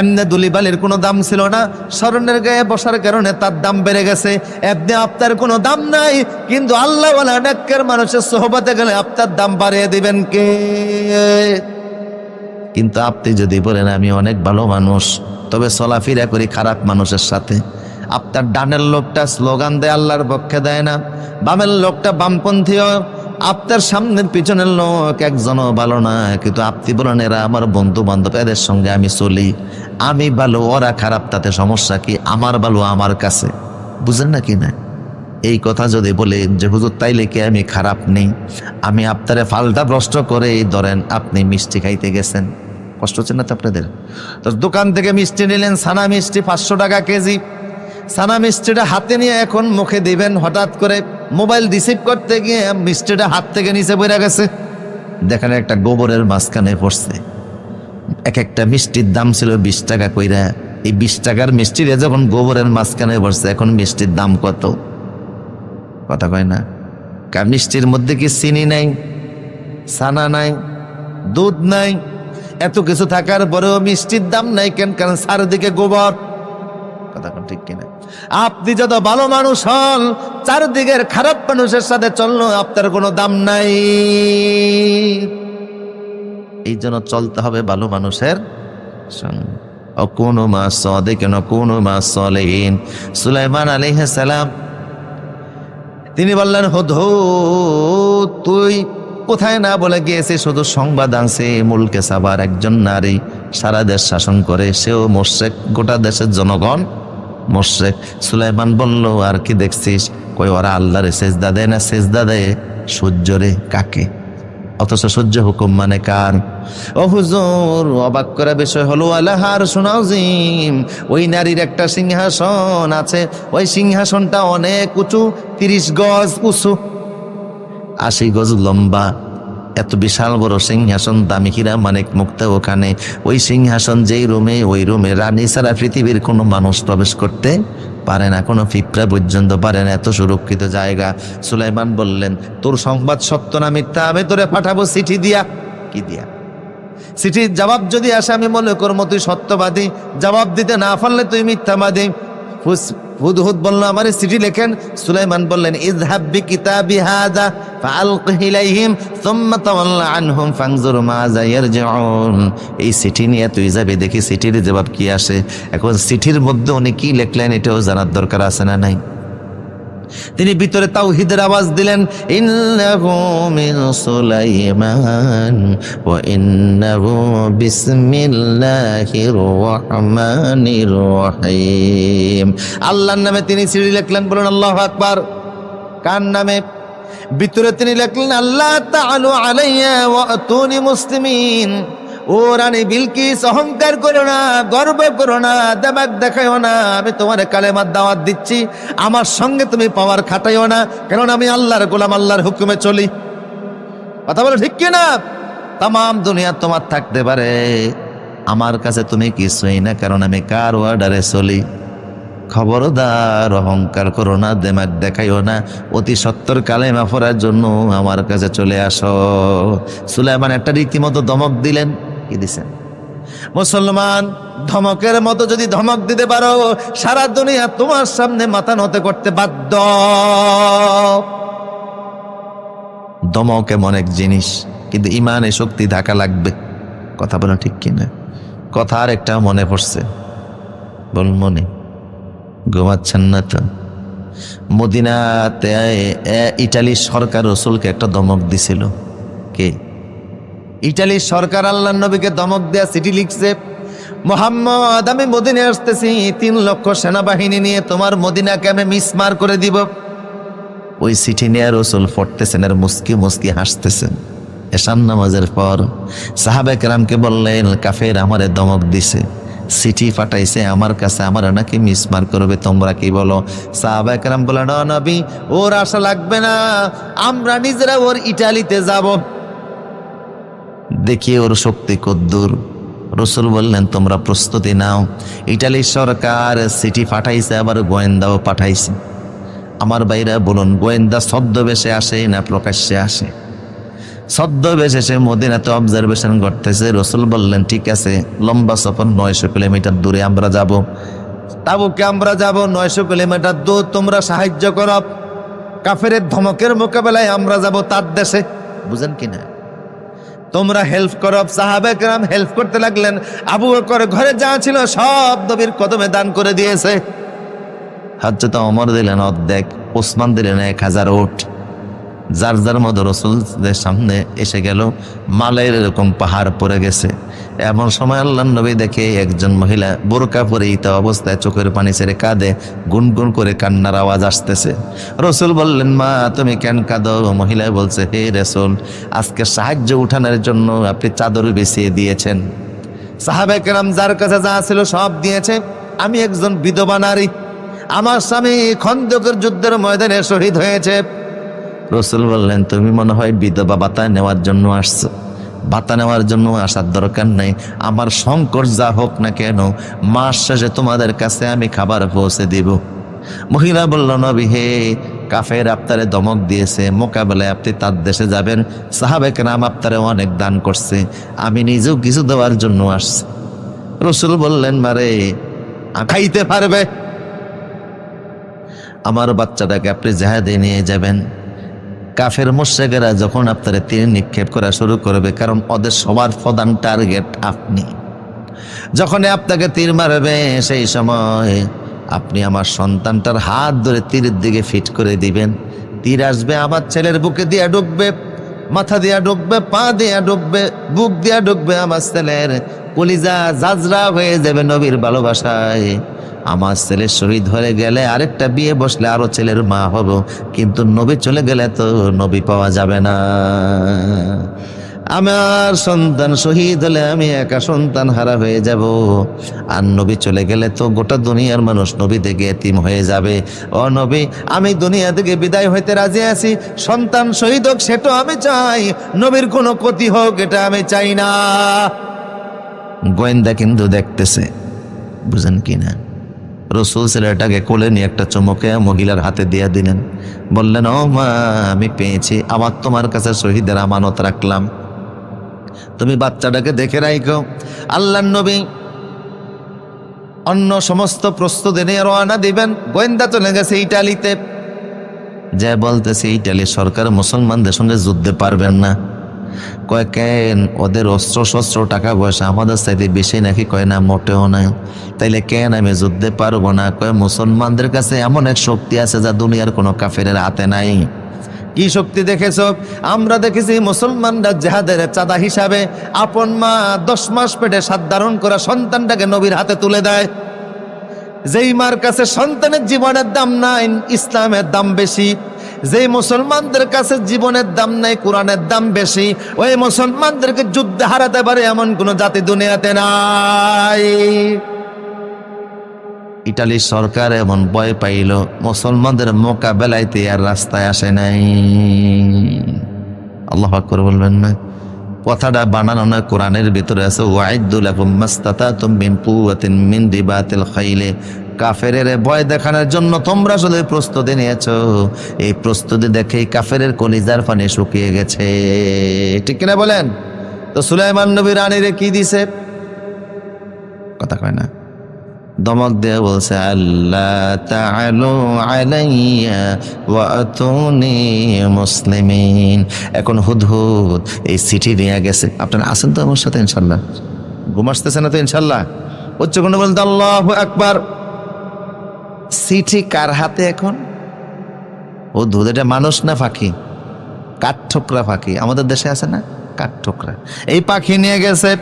এমনি দলিবালির কোনো দাম ছিল না, স্বর্ণের গায়ে বসার কারণে তার দাম বেড়ে গেছে। এমনি আপনার কোনো দাম নাই, কিন্তু আল্লাহ ওয়ালা নেককার মানুষের সোহবতে গেলে আপনার দাম বাড়িয়ে দিবেন কে? কিন্তু আপনি যদি বলেন আমি অনেক ভালো মানুষ, তবে চলাফেরা করি খারাপ মানুষের সাথে, আপনার ডানের লোকটা স্লোগান দেয় আল্লাহর পক্ষে দেয় না, বামের লোকটা বামপন্থীও, আপনার সামনের পিছনের লোক একজনও ভালো না, কিন্তু আপনি বলেন এরা আমার বন্ধু বান্ধব, এদের সঙ্গে আমি চলি, আমি ভালো ওরা খারাপ, তাতে সমস্যা কি? আমার ভালো আমার কাছে। বুঝেন না কি না? এই কথা যদি বলে যে হুজুর তাইলে কি আমি খারাপ নেই, আমি আপনারে ফালটা প্রশ্ন করে ধরেন আপনি মিষ্টি খাইতে গেছেন, কষ্ট হচ্ছে না তো আপনাদের? তো দোকান থেকে মিষ্টি নিলেন, ছানা মিষ্টি 500 টাকা কেজি, ছানা মিষ্টিটা হাতে নিয়ে এখন মুখে দিবেন, হঠাৎ করে মোবাইল রিসিভ করতে গিয়ে মিষ্টিটা হাত থেকে নিচে পড়ে গেছে, দেখেন একটা গোবরের মাঝখানে পড়ছে। এক একটা মিষ্টির দাম ছিল 20 টাকা কইরা, এই 20 টাকার মিষ্টিরে যখন গোবরের মাঝখানে পড়ছে, এখন মিষ্টির দাম কত? কথা কয় না? কারণ মিষ্টির মধ্যে কি চিনি নাই, ছানা নাই, দুধ নাই, এত কিছু থাকার পরেও মিষ্টির দাম নাই কেন? কারণ চারদিকে গোবর। কথা কোন ঠিক কিনা? আপনি যত ভালো মানুষ হন, চারদিকের খারাপ মানুষের সাথে চললো আপনার কোনো দাম নাই। এই জন্য চলতে হবে ভালো মানুষের সঙ্গে। অকুনু মা সাদিকিন অকুনু মা সালিহিন। সুলাইমান আলাইহিস সালাম তিনি বললেন, হুদহুদ তুই কোথায় না বলে গিয়েছে, শুধু সংবাদ আনছে মুলকে সাবার একজন নারী সারা দেশ শাসন করে, সেও মুশরিক, গোটা দেশের জনগণ মুশরিক। সুলাইমান বলল, আর কি দেখছিস? কই ওরা আল্লাহরে সেজদা দেয় না, সেজদা দেয় সূর্যরে। কাকে? অথচ সূর্য হুকুম মানে কার? ও হুজুর, অবাক করা বিষয় হলো আল্লাহর সুনাউজিম, ওই নারীর একটা সিংহাসন আছে, ওই সিংহাসনটা অনেক উঁচু, 30 গজ উঁচু, 80 গজ লম্বা, এত বিশাল বড় সিংহাসন, দামি হীরা মানিক মুক্তা ওখানে। ওই সিংহাসন যেই রুমে, ওই রুমে রানী ছাড়া পৃথিবীর কোনো মানুষ প্রবেশ করতে পারে না, কোনো পিঁপড়া পর্যন্ত পারে না, এত সুরক্ষিত জায়গা। সুলাইমান বললেন, তোর সংবাদ সত্য না মিথ্যা আমি তোরে পাঠাবো চিঠি দিয়া। কি দিয়া? চিঠির জবাব যদি আসে আমি মনে করবো তুই সত্যবাদী, জবাব দিতে না পারলে তুই মিথ্যাবাদী। হুদহুদ বলল, আমার চিঠি লেখেন। সুলাইমান বললেন, ইযহাব বিকিতাবি হাযা ফাআলকিহি ইলাইহিম সুম্মা তাওয়াল্লা আনহুম ফানজুর মাযা ইয়ারজিউন। এই চিঠি নিয়ে তুই যাবে, দেখি চিঠির জবাব কি আসে। এখন চিঠির মধ্যে উনি কি লিখলেন এটাও জানার দরকার আছে না নাই? তিনি ভিতরে তাওহীদের আওয়াজ দিলেন, ইন্নাহু মিন সুলাইমান ওয়া ইন্নাহু বিসমিল্লাহির রহমানির রহিম। আল্লাহর নামে তিনি চিঠি লিখলেন, বলুন আল্লাহু আকবার। কার নামে? ভিতরে তিনি লিখলেন, আল্লাহ তাআলু আলাইয়া ওয়া আতুনি মুসলিমিন। ও রানী বিলকিস, অহংকার করো না, গর্ব করো না, দেবাক দেখাইও না, আমি তোমার কালেমার দাওয়াত দিচ্ছি, আমার সঙ্গে তুমি পাওয়ার খাটাইও না, কারণ আমি আল্লাহর গোলাম, আল্লাহর হুকুমে চলি। কথা বলো ঠিক কিনা? তামাম দুনিয়া তোমার থাকতে পারে, আমার কাছে তুমি কিছুই না, কারণ আমি কার অর্ডারে চলি। খবরদার অহংকার করো না, দেমাগ দেখাইও না, অতি সত্তর কালেমা পড়ার জন্য আমার কাছে চলে আসো। সুলাইমান একটা রীতিমতো ধমক দিলেন। কি দিছেন? মুসলমান, ধমকের মতো যদি ধমক দিতে পারো, সারা দুনিয়া তোমার সামনে মাথা নত করতে বাধ্য। ধমক এমন এক জিনিস, কিন্তু ইমানে শক্তি থাকা লাগবে। কথা বলো ঠিক কিনা? কথা আর একটা মনে পড়ছে, বল মনে ঘুমাচ্ছেন না তো? মদিনাতে ইটালির সরকার রসুলকে একটা ধমক দিছিল। কে? ইটালির সরকার আল্লাহর নবীকে ধমক দেয়া চিঠি লিখছে, মুহাম্মদ আমি মদিনায় আসতেছি, 3 লক্ষ সেনাবাহিনী নিয়ে তোমার মদিনাকে আমি মিসমার করে দিব। ওই চিঠি নিয়ে রসুল পড়তেছেন আর মুস্কি মুস্কি হাসতেছেন। এশার নামাজের পর সাহাবায়ে কেরামকে বললেন, কাফের আমারে ধমক দিছে, চিঠি পাঠাইছে আমার কাছে, আমার নাকি মিসমার করবে, তোমরা কি বলো? সাহাবায়ে কেরাম বললেন, ও নবী, ওর আশা লাগবে না, আমরা নিজেরা ওর ইটালিতে যাব, দেখি ওর শক্তি কদ্দূর। রসুল বললেন তোমরা প্রস্তুতি নাও। ইটালি সরকার চিঠি পাঠাইছে, আবার গোয়েন্দাও পাঠাইছে। আমার ভাইরা বলুন, গোয়েন্দা ছদ্মবেশে আসে না প্রকাশ্যে আসে? ছদ্মবেশে সে মদিনাতে অবজারভেশন করতেছে। রসুল বললেন ঠিক আছে, লম্বা সফর 900 কিলোমিটার দূরে আমরা যাব, তাবুকে আমরা যাব, 900 কিলোমিটার দূর। তোমরা সাহায্য করো, কাফেরের ধমকের মোকাবেলায় আমরা যাব তার দেশে। বুঝেন কিনা? তোমরা হেল্প করো। সাহাবায়ে কেরাম হেল্প করতে লাগলেন। আবু বকর ঘরে যা ছিল সব নবীর কদমে দান করে দিয়েছে। হযরত ওমর দিলেন অর্ধেক, ওসমান দিলেন 1000 উট। যার যার মতো রসুলদের সামনে এসে গেল, মালের এরকম পাহাড় পড়ে গেছে। এমন সময় আল্লাহর নবী দেখে একজন মহিলা বোরকা পরে ইতা অবস্থায় চোখের পানি ছেড়ে কাঁদে, গুনগুন করে কান্নার আওয়াজ আসতেছে। রসুল বললেন, মা তুমি কেন কাঁদো? মহিলা বলছে, হে রাসূল, আজকে সাহায্য উঠানোর জন্য আপনি চাদর বিছিয়ে দিয়েছেন, সাহাবায়ে কেরাম যার কাছে যা ছিল সব দিয়েছে। আমি একজন বিধবা নারী, আমার স্বামী খন্দকের যুদ্ধের ময়দানে শহীদ হয়েছে। রসুল বললেন, তুমি মনে হয় বিধবা ভাতা নেওয়ার জন্য আসছো। ভাতা নেওয়ার জন্য আসার দরকার নেই। আমার সংকট যা হোক না কেন, মাস শেষে তোমাদের কাছে আমি খাবার পৌঁছে দিব। মহিলা বলল, নবী হে, কাফের আপনারে ধমক দিয়েছে, মোকাবেলায় আপনি তার দেশে যাবেন। সাহাবায়ে কেরাম আপনারে অনেক দান করছে, আমি নিজেও কিছু দেওয়ার জন্য আসছি। রসুল বললেন, মারে খাইতে পারবে? আমার বাচ্চাটাকে আপনি জিহাদে নিয়ে যাবেন। কাফের মুশরিকেরা যখন আপনারা তীর নিক্ষেপ করা শুরু করবে, কারণ ওদের সবার প্রধান টার্গেট আপনি, যখন আপনাকে তীর মারবে সেই সময় আপনি আমার সন্তানটার হাত ধরে তীরের দিকে ফিট করে দিবেন। তীর আসবে আমার ছেলের বুকে দিয়া ঢুকবে, মাথা দিয়া ঢুকবে, পা দিয়া ঢুকবে, বুক দিয়া ঢুকবে। আমার ছেলের কলিজা জাজরা হয়ে যাবে নবীর ভালোবাসায়। আমার ছেলে শহীদ হয়ে গেলে আরেকটা বিয়ে বসলে আরো ছেলের মা হব, কিন্তু নবী চলে গেলে তো নবী পাওয়া যাবে না। আমার সন্তান শহীদ হলে আমি একা সন্তান হারা হয়ে যাব, আর নবী চলে গেলে তো গোটা দুনিয়ার মানুষ নবী থেকে এতিম হয়ে যাবে। ও নবী, আমি দুনিয়া থেকে বিদায় হইতে রাজি আছি, সন্তান শহীদ হোক সেটা আমি চাই, নবীর কোনো ক্ষতি হোক এটা আমি চাই না। গোয়েন্দা কিন্তু দেখতেছে, বুঝেন কিনা? রসুল ছেলেটাকে কোলে নিয়ে একটা চুমুকে মহিলার হাতে দিয়ে দিলেন, বললেন, ও মা, আমি পেয়েছি, আবার তোমার কাছে শহীদের আমানত রাখলাম, তুমি বাচ্চাটাকে দেখে রাখো। আল্লাহর নবী অন্য সমস্ত প্রস্তুতি নিয়ে রওনা দিবেন। গোয়েন্দা চলে গেছে ইটালিতে, যে বলতেছে ইটালি সরকার মুসলমানদের সঙ্গে যুদ্ধে পারবেন না। কয় কেন? ওদের অস্ত্র শস্ত্র টাকা পয়সা আমাদের চাইতে বেশি নাকি? কয় না, মোটেও নাই। তাইলে কেন আমি যুদ্ধে পারবো না? কয় মুসলমানদের কাছে এমন এক শক্তি আছে যা দুনিয়ার কোনো কাফেরের হাতে নাই। কি শক্তি দেখেছ? আমরা দেখেছি মুসলমানরা জিহাদের চাঁদা হিসাবে আপন মা 10 মাস পেটে সাধারণ করা সন্তানটাকে নবীর হাতে তুলে দেয়। যেই মার কাছে সন্তানের জীবনের দাম নাই, ইসলামের দাম বেশি। যেই মুসলমানদের কাছে জীবনের দাম নাই, কোরআনের দাম বেশি, ওই মুসলমানদেরকে যুদ্ধে হারাতে পারে এমন কোন জাতি দুনিয়াতে নাই। ইটালির সরকার এমন ভয় পাইল, মুসলমানদের মোকাবেলাইতে আর রাস্তায় আসে নাই। আল্লাহু আকবার বলবেন না? কথাটা বানানো নয়, কোরআনের ভিতরে আছে, ওয়াইদু লাকুম মাস্তাতাতুম মিন কুওয়াতিন মিন রিবাতিল খাইলে। কাফেরের ভয় দেখানোর জন্য তোমরা আসলে প্রস্তুতি নিয়েছো। এই প্রস্তুতি দেখেই কাফেরের কলিজার পানি শুকিয়ে গেছে। ঠিক কিনা বলেন? তো সুলাইমান নবী রানীরে কি দিছে? কথা কয় না, দমক দিয়ে বলছে, আল্লাহ তাআলু আলাইয়া ওয়া আতুনি মুসলিমিন। এখন হুদহুদ এই চিঠি নিয়ে গেছে। আপনারা আছেন তো আমার সাথে ইনশাল্লাহ? ঘুম আসতেছে না তো ইনশাল্লাহ? উচ্চ কোনো বলতে আল্লাহু আকবার। চিঠি কার হাতে এখন? হুদহুদ এটা মানুষ না পাখি? কাঠঠোকরা পাখি আমাদের দেশে আছে না, কাঠঠোকরা। এই পাখি নিয়ে গেছে।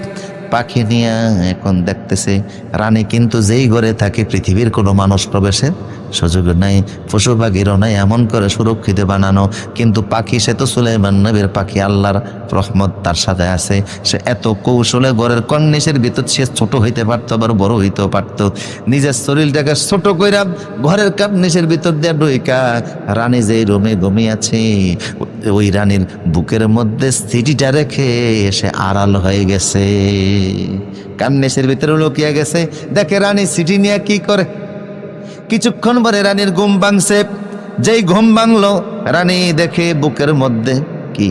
পাখি নিয়ে এখন দেখতেছে রানী কিন্তু যেই ঘরে থাকে পৃথিবীর কোনো মানুষ প্রবেশের সুযোগ নাই, পশু পাখিরও নাই, এমন করে সুরক্ষিত বানানো। কিন্তু পাখি, সে তো সুলাইমান নবীর পাখি, আল্লাহর রহমত তার সাথে আছে। সে এত কৌশলে ঘরের কর্নিশের ভিতর সে ছোট হইতে পারতো, আবার বড় হইতেও পারতো। নিজের শরীরটাকে ছোট কইরা ঘরের কর্নিশের ভিতর দিয়ে ঢুইকা রানী যেই রুমে ঘুমিয়ে আছে ওই রানীর বুকের মধ্যে স্থিতিটা রেখে সে আড়াল হয়ে গেছে। কান্নেসের ভিতরে লুকিয়ে গেছে, দেখে রানী চিঠি নিয়ে কি করে। কিছুক্ষণ পরে রানীর ঘুম ভাঙছে। যেই ঘুম ভাঙলো, রানী দেখে বুকের মধ্যে কি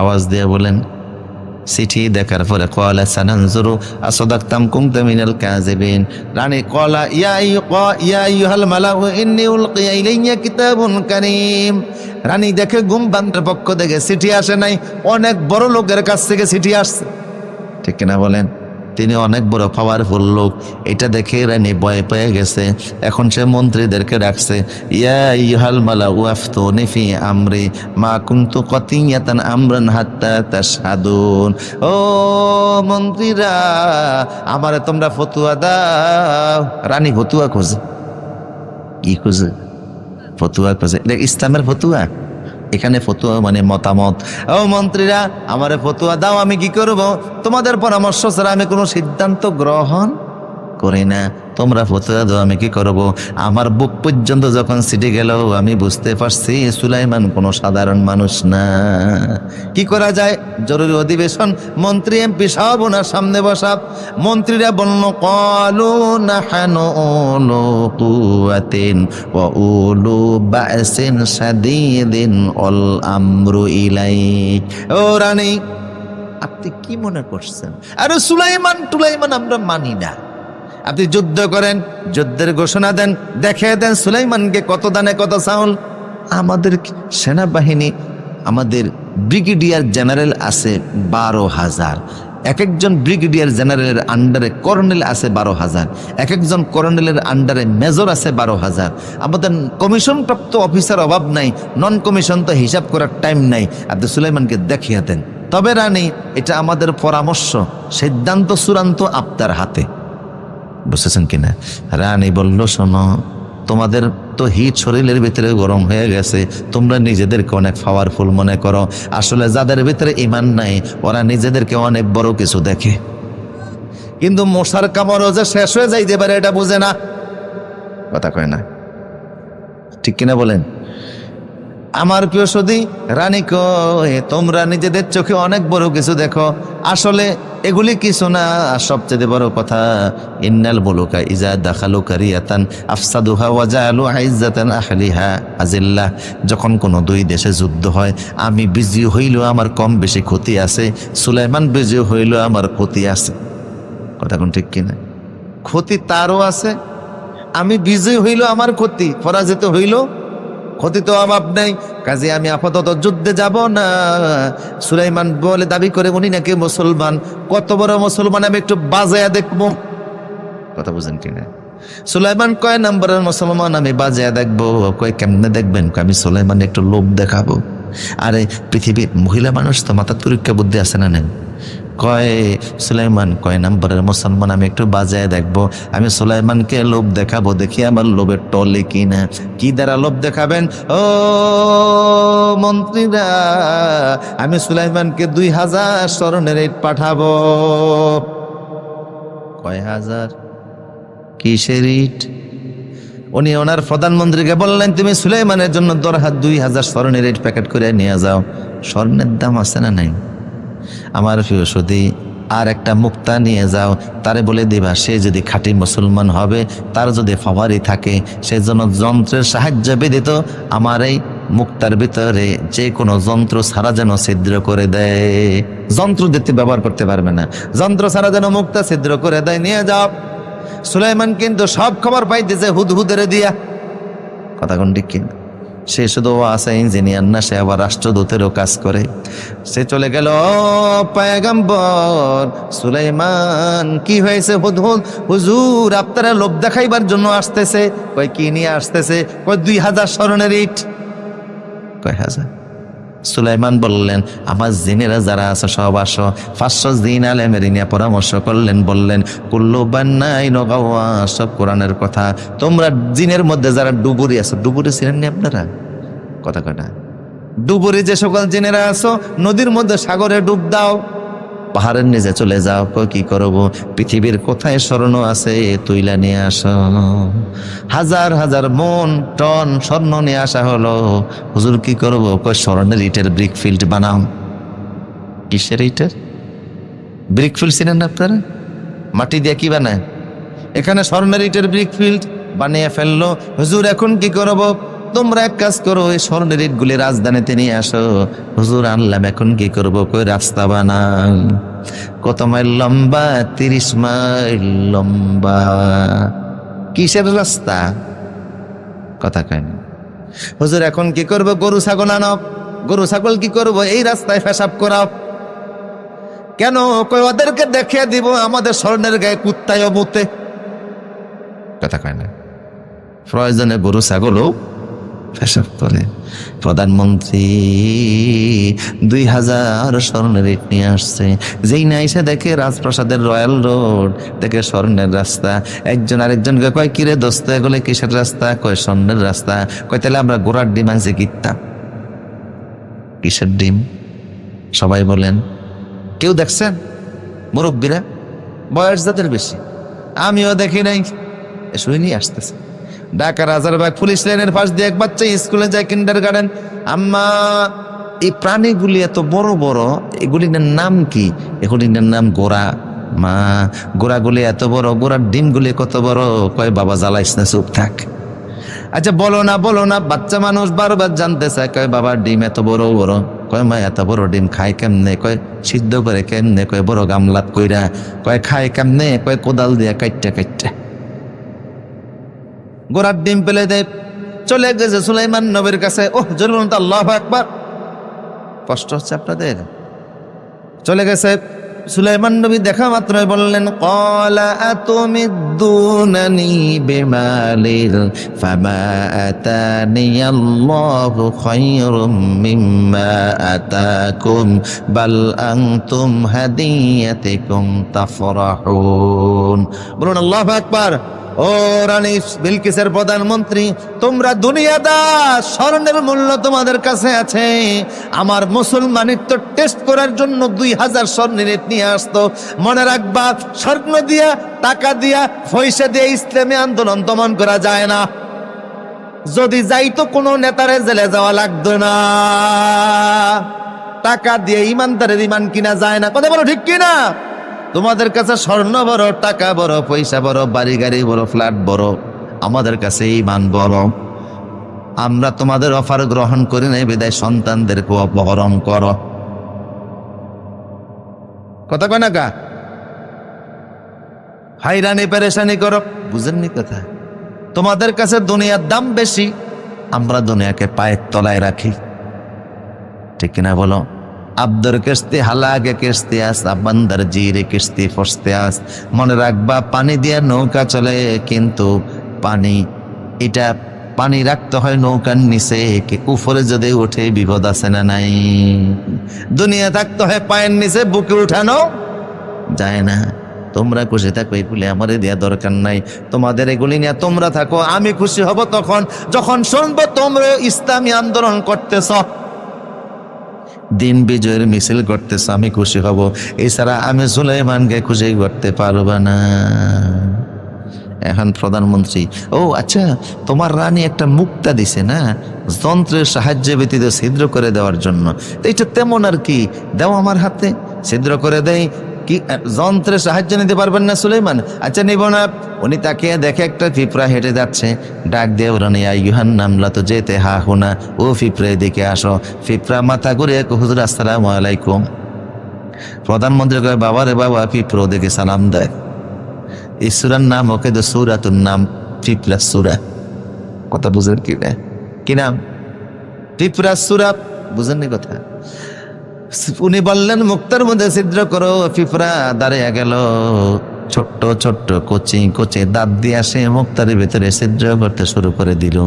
আওয়াজ দিয়ে বলেন, চিঠি দেখার পরে ক্বালা সানানজুরু আসাদাকতাম কুনতা মিনাল কাযিবিন। রানী ক্বালা ইয়া আইয়ুহাল মালাউ ইন্নী উলকিয়া ইলাইয়া কিতাবুন কারীম। রানী দেখে ঘুম ভাঙার পক্ষ থেকে চিঠি আসে নাই, অনেক বড় লোকের কাছ থেকে চিঠি আসছে। ঠিক কিনা বলেন? তিনি অনেক বড় পাওয়ারফুল লোক। এটা দেখে রানী ভয় পেয়ে গেছে। এখন সে মন্ত্রীদেরকে ডাকছে, ইয়া আইয়ুহাল মালাউ আফতুনি ফি আমরি মা কুনতু কাতিয়াতান আমরান হাত্তা তাশহাদুন। ও মন্ত্রীরা, আমারে তোমরা ফতুয়া দাও। রানী ফতুয়া খোঁজে। কি খোঁজে? ফতুয়া খোঁজে। এটা ইসলামের ফতুয়া? এখানে ফতুয়া মানে মতামত। ও মন্ত্রীরা, আমারে ফতুয়া দাও, আমি কি করব? তোমাদের পরামর্শ ছাড়া আমি কোনো সিদ্ধান্ত গ্রহণ করি না। তোমরা ফতুয়া দাও, আমি কি করব? আমার বুক পর্যন্ত যখন সিটে গেল, আমি বুঝতে পারছি সুলাইমান কোনো সাধারণ মানুষ না। কি করা যায়? জরুরি অধিবেশন, মন্ত্রী এমপি সব ওনার সামনে বসা। মন্ত্রীরা বলল, ক্বালু নাহনু উলু কুওয়াতিন ওয়া উলু বা'সিন শাদীদিন ওয়াল আমরু ইলাইক। ও রানী, আপনি কি মনে করছেন? আরে সুলাইমান আমরা মানি না। আপনি যুদ্ধ করেন, যুদ্ধের ঘোষণা দেন, দেখে দেন সুলাইমানকে কত দানে কত চাউল। আমাদের সেনাবাহিনী, আমাদের ব্রিগেডিয়ার জেনারেল আছে 12,000। এক একজন ব্রিগেডিয়ার জেনারেলের আন্ডারে কর্নেল আছে 12,000। এক একজন কর্নেলের আন্ডারে মেজর আছে 12,000। আমাদের কমিশনপ্রাপ্ত অফিসার অভাব নাই, নন কমিশন তো হিসাব করার টাইম নাই। আপনি সুলাইমানকে দেখিয়ে দেন। তবে রানী, এটা আমাদের পরামর্শ, সিদ্ধান্ত চূড়ান্ত আপনার হাতে। বুঝতেছেন কিনা? রানী বলল, শোনো, তোমাদের তো হিট শরীরের ভিতরে গরম হয়ে গেছে, তোমরা নিজেদেরকে অনেক পাওয়ারফুল মনে করো। আসলে যাদের ভিতরে ঈমান নাই, ওরা নিজেদেরকে অনেক বড় কিছু দেখে। কিন্তু মশার কামড়ও যে শেষ হয়ে যাইতে পারে এটা বুঝে না। কথা কয় না? ঠিক কিনা বলেন? আমার প্রিয় সদী, রানী কয়, তোমরা নিজেদের চোখে অনেক বড় কিছু দেখো, আসলে এগুলি কিছু না। সবচেয়ে বড় কথা, ইন্নাল মুলুকা ইজা দাখালু কারিয়াতান আফসাদুহা ওয়া জাআলু আইজ্জাতান আহলিহা আযিল্লাহ। যখন কোনো দুই দেশে যুদ্ধ হয়, আমি বিজয়ী হইলেও আমার কম বেশি ক্ষতি আছে, সুলাইমান বিজয়ী হইলেও আমার ক্ষতি আছে। কথা কোন ঠিক কিনা? ক্ষতি তারও আছে। আমি বিজয়ী হইলেও আমার ক্ষতি, পরাজিত হইলেও ক্ষতি তো অভাব নেই। কাজে আমি আপাতত যুদ্ধে যাব না। সুলাইমান বলে দাবি করে উনি নাকি মুসলমান। কত বড় মুসলমান আমি একটু বাজায়া দেখবো। কথা বুঝেন কিনা? সুলাইমান কয় নম্বরের মুসলমান আমি বাজায়া দেখবো। কয় কেমনে দেখবেন? আমি সুলাইমান একটু লোভ দেখাবো। আরে পৃথিবীর মহিলা মানুষ তো মাথার পরীক্ষা বুদ্ধি আছে না নেন? কয় সুলাইমান কয় নম্বরের মুসলমান আমি একটু বাজায় দেখবো। আমি সুলাইমানকে লোভ দেখাবো, দেখি আমার লোভের টলে কিনা। কি দ্বারা লোভ দেখাবেন? ও মন্ত্রীরা, আমি সুলাইমানকে 2000 স্বর্ণের ইট পাঠাবো। কয় হাজার? কিসের ইট? উনি ওনার প্রধানমন্ত্রীকে বললেন, তুমি সুলাইমানের জন্য 2000 স্বর্ণের ইট প্যাকেট করে নিয়ে যাও। স্বর্ণের দাম আছে না নাই? আমার প্রিয় সদী, আর একটা মুক্তা নিয়ে যাও, তারে বলে দিবা সে যদি খাঁটি মুসলমান হবে, তার যদি ফাওয়ারি থাকে, সে যেন যন্ত্রের সাহায্যে ব্যতীত আমার এই মুক্তার ভিতরে যে কোনো যন্ত্র ছাড়া যেন ছিদ্র করে দেয়। যন্ত্র দিতে ব্যবহার করতে পারবে না, যন্ত্র ছাড়া যেন মুক্তা ছিদ্র করে দেয়। নিয়ে যাও। সুলাইমান কিন্তু সব খবর পাইতেছে হুদহুদের দিয়া। কথা কোন ঠিক কিনা? সে শুধু আছে ইঞ্জিনিয়ার না, সে আবার রাষ্ট্রদূতেরও কাজ করে। সে চলে গেল, পয়গম্বর সুলাইমান কি হয়েছে? হুদহুদ হুজুর আপনারা লোভ দেখাইবার জন্য আসতেছে। কয় কি নিয়ে আসতেছে? কয় 2000 স্বর্ণের ইট। কয় হাজার? সুলাইমান বললেন, আমার জিনেরা যারা আছে সব আসো। 500 জিন আলেমের নিয়ে পরামর্শ করলেন, বললেন কুল্লু বান্নাইন গাওয়া, সব কোরআনের কথা। তোমরা জিনের মধ্যে যারা ডুবুরি আছো, ডুবুরি ছিলেন না আপনারা? কথা কটা ডুবুরি যে সকল জিনেরা আছো, নদীর মধ্যে সাগরে ডুব দাও, পাহাড়ের নিচে চলে যাও। কি করবো? পৃথিবীর কোথায় স্বর্ণ আছে তুইলা নিয়ে আসো। 1000 মন টন স্বর্ণ নিয়ে আসা হলো। হুজুর কি করবো? স্বর্ণের ইটের ব্রিক ফিল্ড বানাও। কিসের ইটের? ব্রিক ফিল্ড চিনেন না আপনারা? মাটি দিয়ে কি বানায়? এখানে স্বর্ণের ইটের ব্রিক ফিল্ড বানিয়ে ফেললো। হুজুর এখন কি করবো? তোমরা এক কাজ করো, ওই স্বর্ণের ইটগুলি রাজধানীতে নিয়ে আসো। হুজুর আনলাম, এখন কি করবো? কই রাস্তা বানান। কত মাইল লম্বা? 30 মাইল লম্বা। কিসের রাস্তা? কথা কয় না। হুজুর এখন কি করবো? গরু ছাগল আনো। গরু ছাগল কি করবো? এই রাস্তায় পেশাব করাও। কেন? কই ওদেরকে দেখিয়ে দিব আমাদের স্বর্ণের গায়ে কুত্তায়ও মুতে। কথা কয় না। প্রয়োজনে গরু ছাগলও পেশাব করে। প্রধানমন্ত্রী 2000 স্বর্ণের ইট নিয়ে আসছে। যেই না এসে দেখে রাজপ্রাসাদের রয়্যাল রোড, দেখে স্বর্ণের রাস্তা। একজন আরেকজনকে কয়, কিরে দোস্ত এগুলো কিসের রাস্তা? কয় স্বর্ণের রাস্তা। কয় তাহলে আমরা ঘোড়ার ডিম আনছি কিনতাম। কিসের ডিম? সবাই বলেন। কেউ দেখছেন? মুরব্বীরা, বয়স যাদের বেশি, আমিও দেখি নাই। শুনি আসতেছে। ঢাকা রাজারবাগ পুলিশ লাইনের পাশ দিয়ে এক বাচ্চা স্কুলে যায়, কিন্ডারগার্টেন। আম্মা, এই প্রাণীগুলি এত বড় বড়, এগুলির নাম কি? এগুলির নাম গোড়া। মা, গোড়াগুলি এত বড়, গোড়ার ডিমগুলি কত বড়? কয় বাবা জ্বালাইস না, চুপ থাক। আচ্ছা বলো না, বলো না। বাচ্চা মানুষ বারবার জানতে চায়। কয় বাবার ডিম এত বড় বড়। কয় মা এত বড় ডিম খায় কেমনে? কয় সিদ্ধ করে কেমনে? কয় বড় গামলাত কইরা। কয় খায় কেমনে? কয় কোদাল দিয়া কাইটটা কাইটটা। গোড়ার ডিম পেলে দেয়। চলে গেছে সুলাইমান নবীর কাছে। ওহ জোরে বলুন তো আল্লাহু আকবার। কষ্ট হচ্ছে আপনাদের? চলে গেছে। সুলাইমান নবী দেখা মাত্রই বললেন, ক্বালা আতুমিদ্দুনানি বিমালিন ফামা আতানিয়াল্লাহু খায়রুম মিম্মা আতাকুম বাল আনতুম হাদিয়াতুকুম তাফরাহুন। বলুন আল্লাহু আকবার। ও রানী বিলকিসের প্রধানমন্ত্রী, তোমরা দুনিয়াদার, স্বর্ণের মূল্য তোমাদের কাছে আছে। আমার মুসলমানিত্ব টেস্ট করার জন্য 2000 স্বর্ণের ইট নিয়ে আসতো। মনে রাখবা, স্বর্ণ দিয়া, টাকা দিয়া, পয়সা দিয়ে ইসলামী আন্দোলন দমন করা যায় না। যদি যাইতো কোনো নেতারে জেলে যাওয়া লাগতো না। টাকা দিয়ে ইমানদারের ইমান কিনা যায় না। কথা বলো ঠিক কিনা? তোমাদের কাছে স্বর্ণ বড়, টাকা বড়, পয়সা বড়, বাড়ি গাড়ি বড়, ফ্ল্যাট বড়, আমাদের কাছে ইমান বড়। আমরা তোমাদের অফার গ্রহণ করি নাই বিদায় সন্তানদেরকে অপহরণ করো। কথা কয় না কা? হাইরানি পেরেশানি করো। বুঝেননি কথা? তোমাদের কাছে দুনিয়ার দাম বেশি, আমরা দুনিয়াকে পায়ের তলায় রাখি। ঠিক কিনা বলো? আব্দর কিস্তি হালাগে কিস্তি আস, আবান্দার জিরে কিস্তি ফসতে আস। মনে রাখবা, পানি দিয়ে নৌকা চলে, কিন্তু পানি, এটা পানি রাখতে হয় নৌকার নিচে, উপরে যদি উঠে বিপদ আছে না নাই? দুনিয়া থাকতে হয় পায়ের নিচে, বুকে উঠানো যায় না। তোমরা খুশি থাকো, এগুলি আমার দেওয়া দরকার নাই। তোমাদের এগুলি নিয়ে তোমরা থাকো। আমি খুশি হব তখন যখন শুনবো তোমরা ইসলামী আন্দোলন করতেছ, দিন বিজয়ের মিছিল করতেছ। আমি খুশি হব। এছাড়া আমি সুলাইমানকে খুশি করতে পারবো না। এখন প্রধানমন্ত্রী, ও আচ্ছা, তোমার রানী একটা মুক্তা দিছে না, যন্ত্রের সাহায্যে ব্যতীত ছিদ্র করে দেওয়ার জন্য। তো এটা তেমন আর কি, দাও আমার হাতে, ছিদ্র করে দেয়। কি যন্ত্রের সাহায্য নিতে পারবেন না সুলাইমান? আচ্ছা নিব না। উনি তাকিয়ে দেখে একটা পিঁপড়া হেঁটে যাচ্ছে। ডাক দিয়ে ওরানি আইয়ুহান নামলা তো যেতে হা হুনা, ও পিঁপড়ে দিকে আসো। পিঁপড়া মাথা ঘুরে হুজুর আসসালামু আলাইকুম। প্রধানমন্ত্রী কয়, বাবা রে বাবা, পিঁপড়ো দেখে সালাম দেয়। এই সূরার নাম, ওকে তো সূরাতুন নাম, পিঁপড়া সূরা। কথা বুঝেন কি না? কি নাম? পিঁপড়া সূরা। বুঝেননি কথা? উনি বললেন মুক্তার মধ্যে ছিদ্র করো। পিঁপড়া দাঁড়িয়ে গেল, ছোট্ট ছোট্ট কচি কচি দাঁত দিয়ে আসে মুক্তারের ভেতরে ছিদ্র করতে শুরু করে দিল।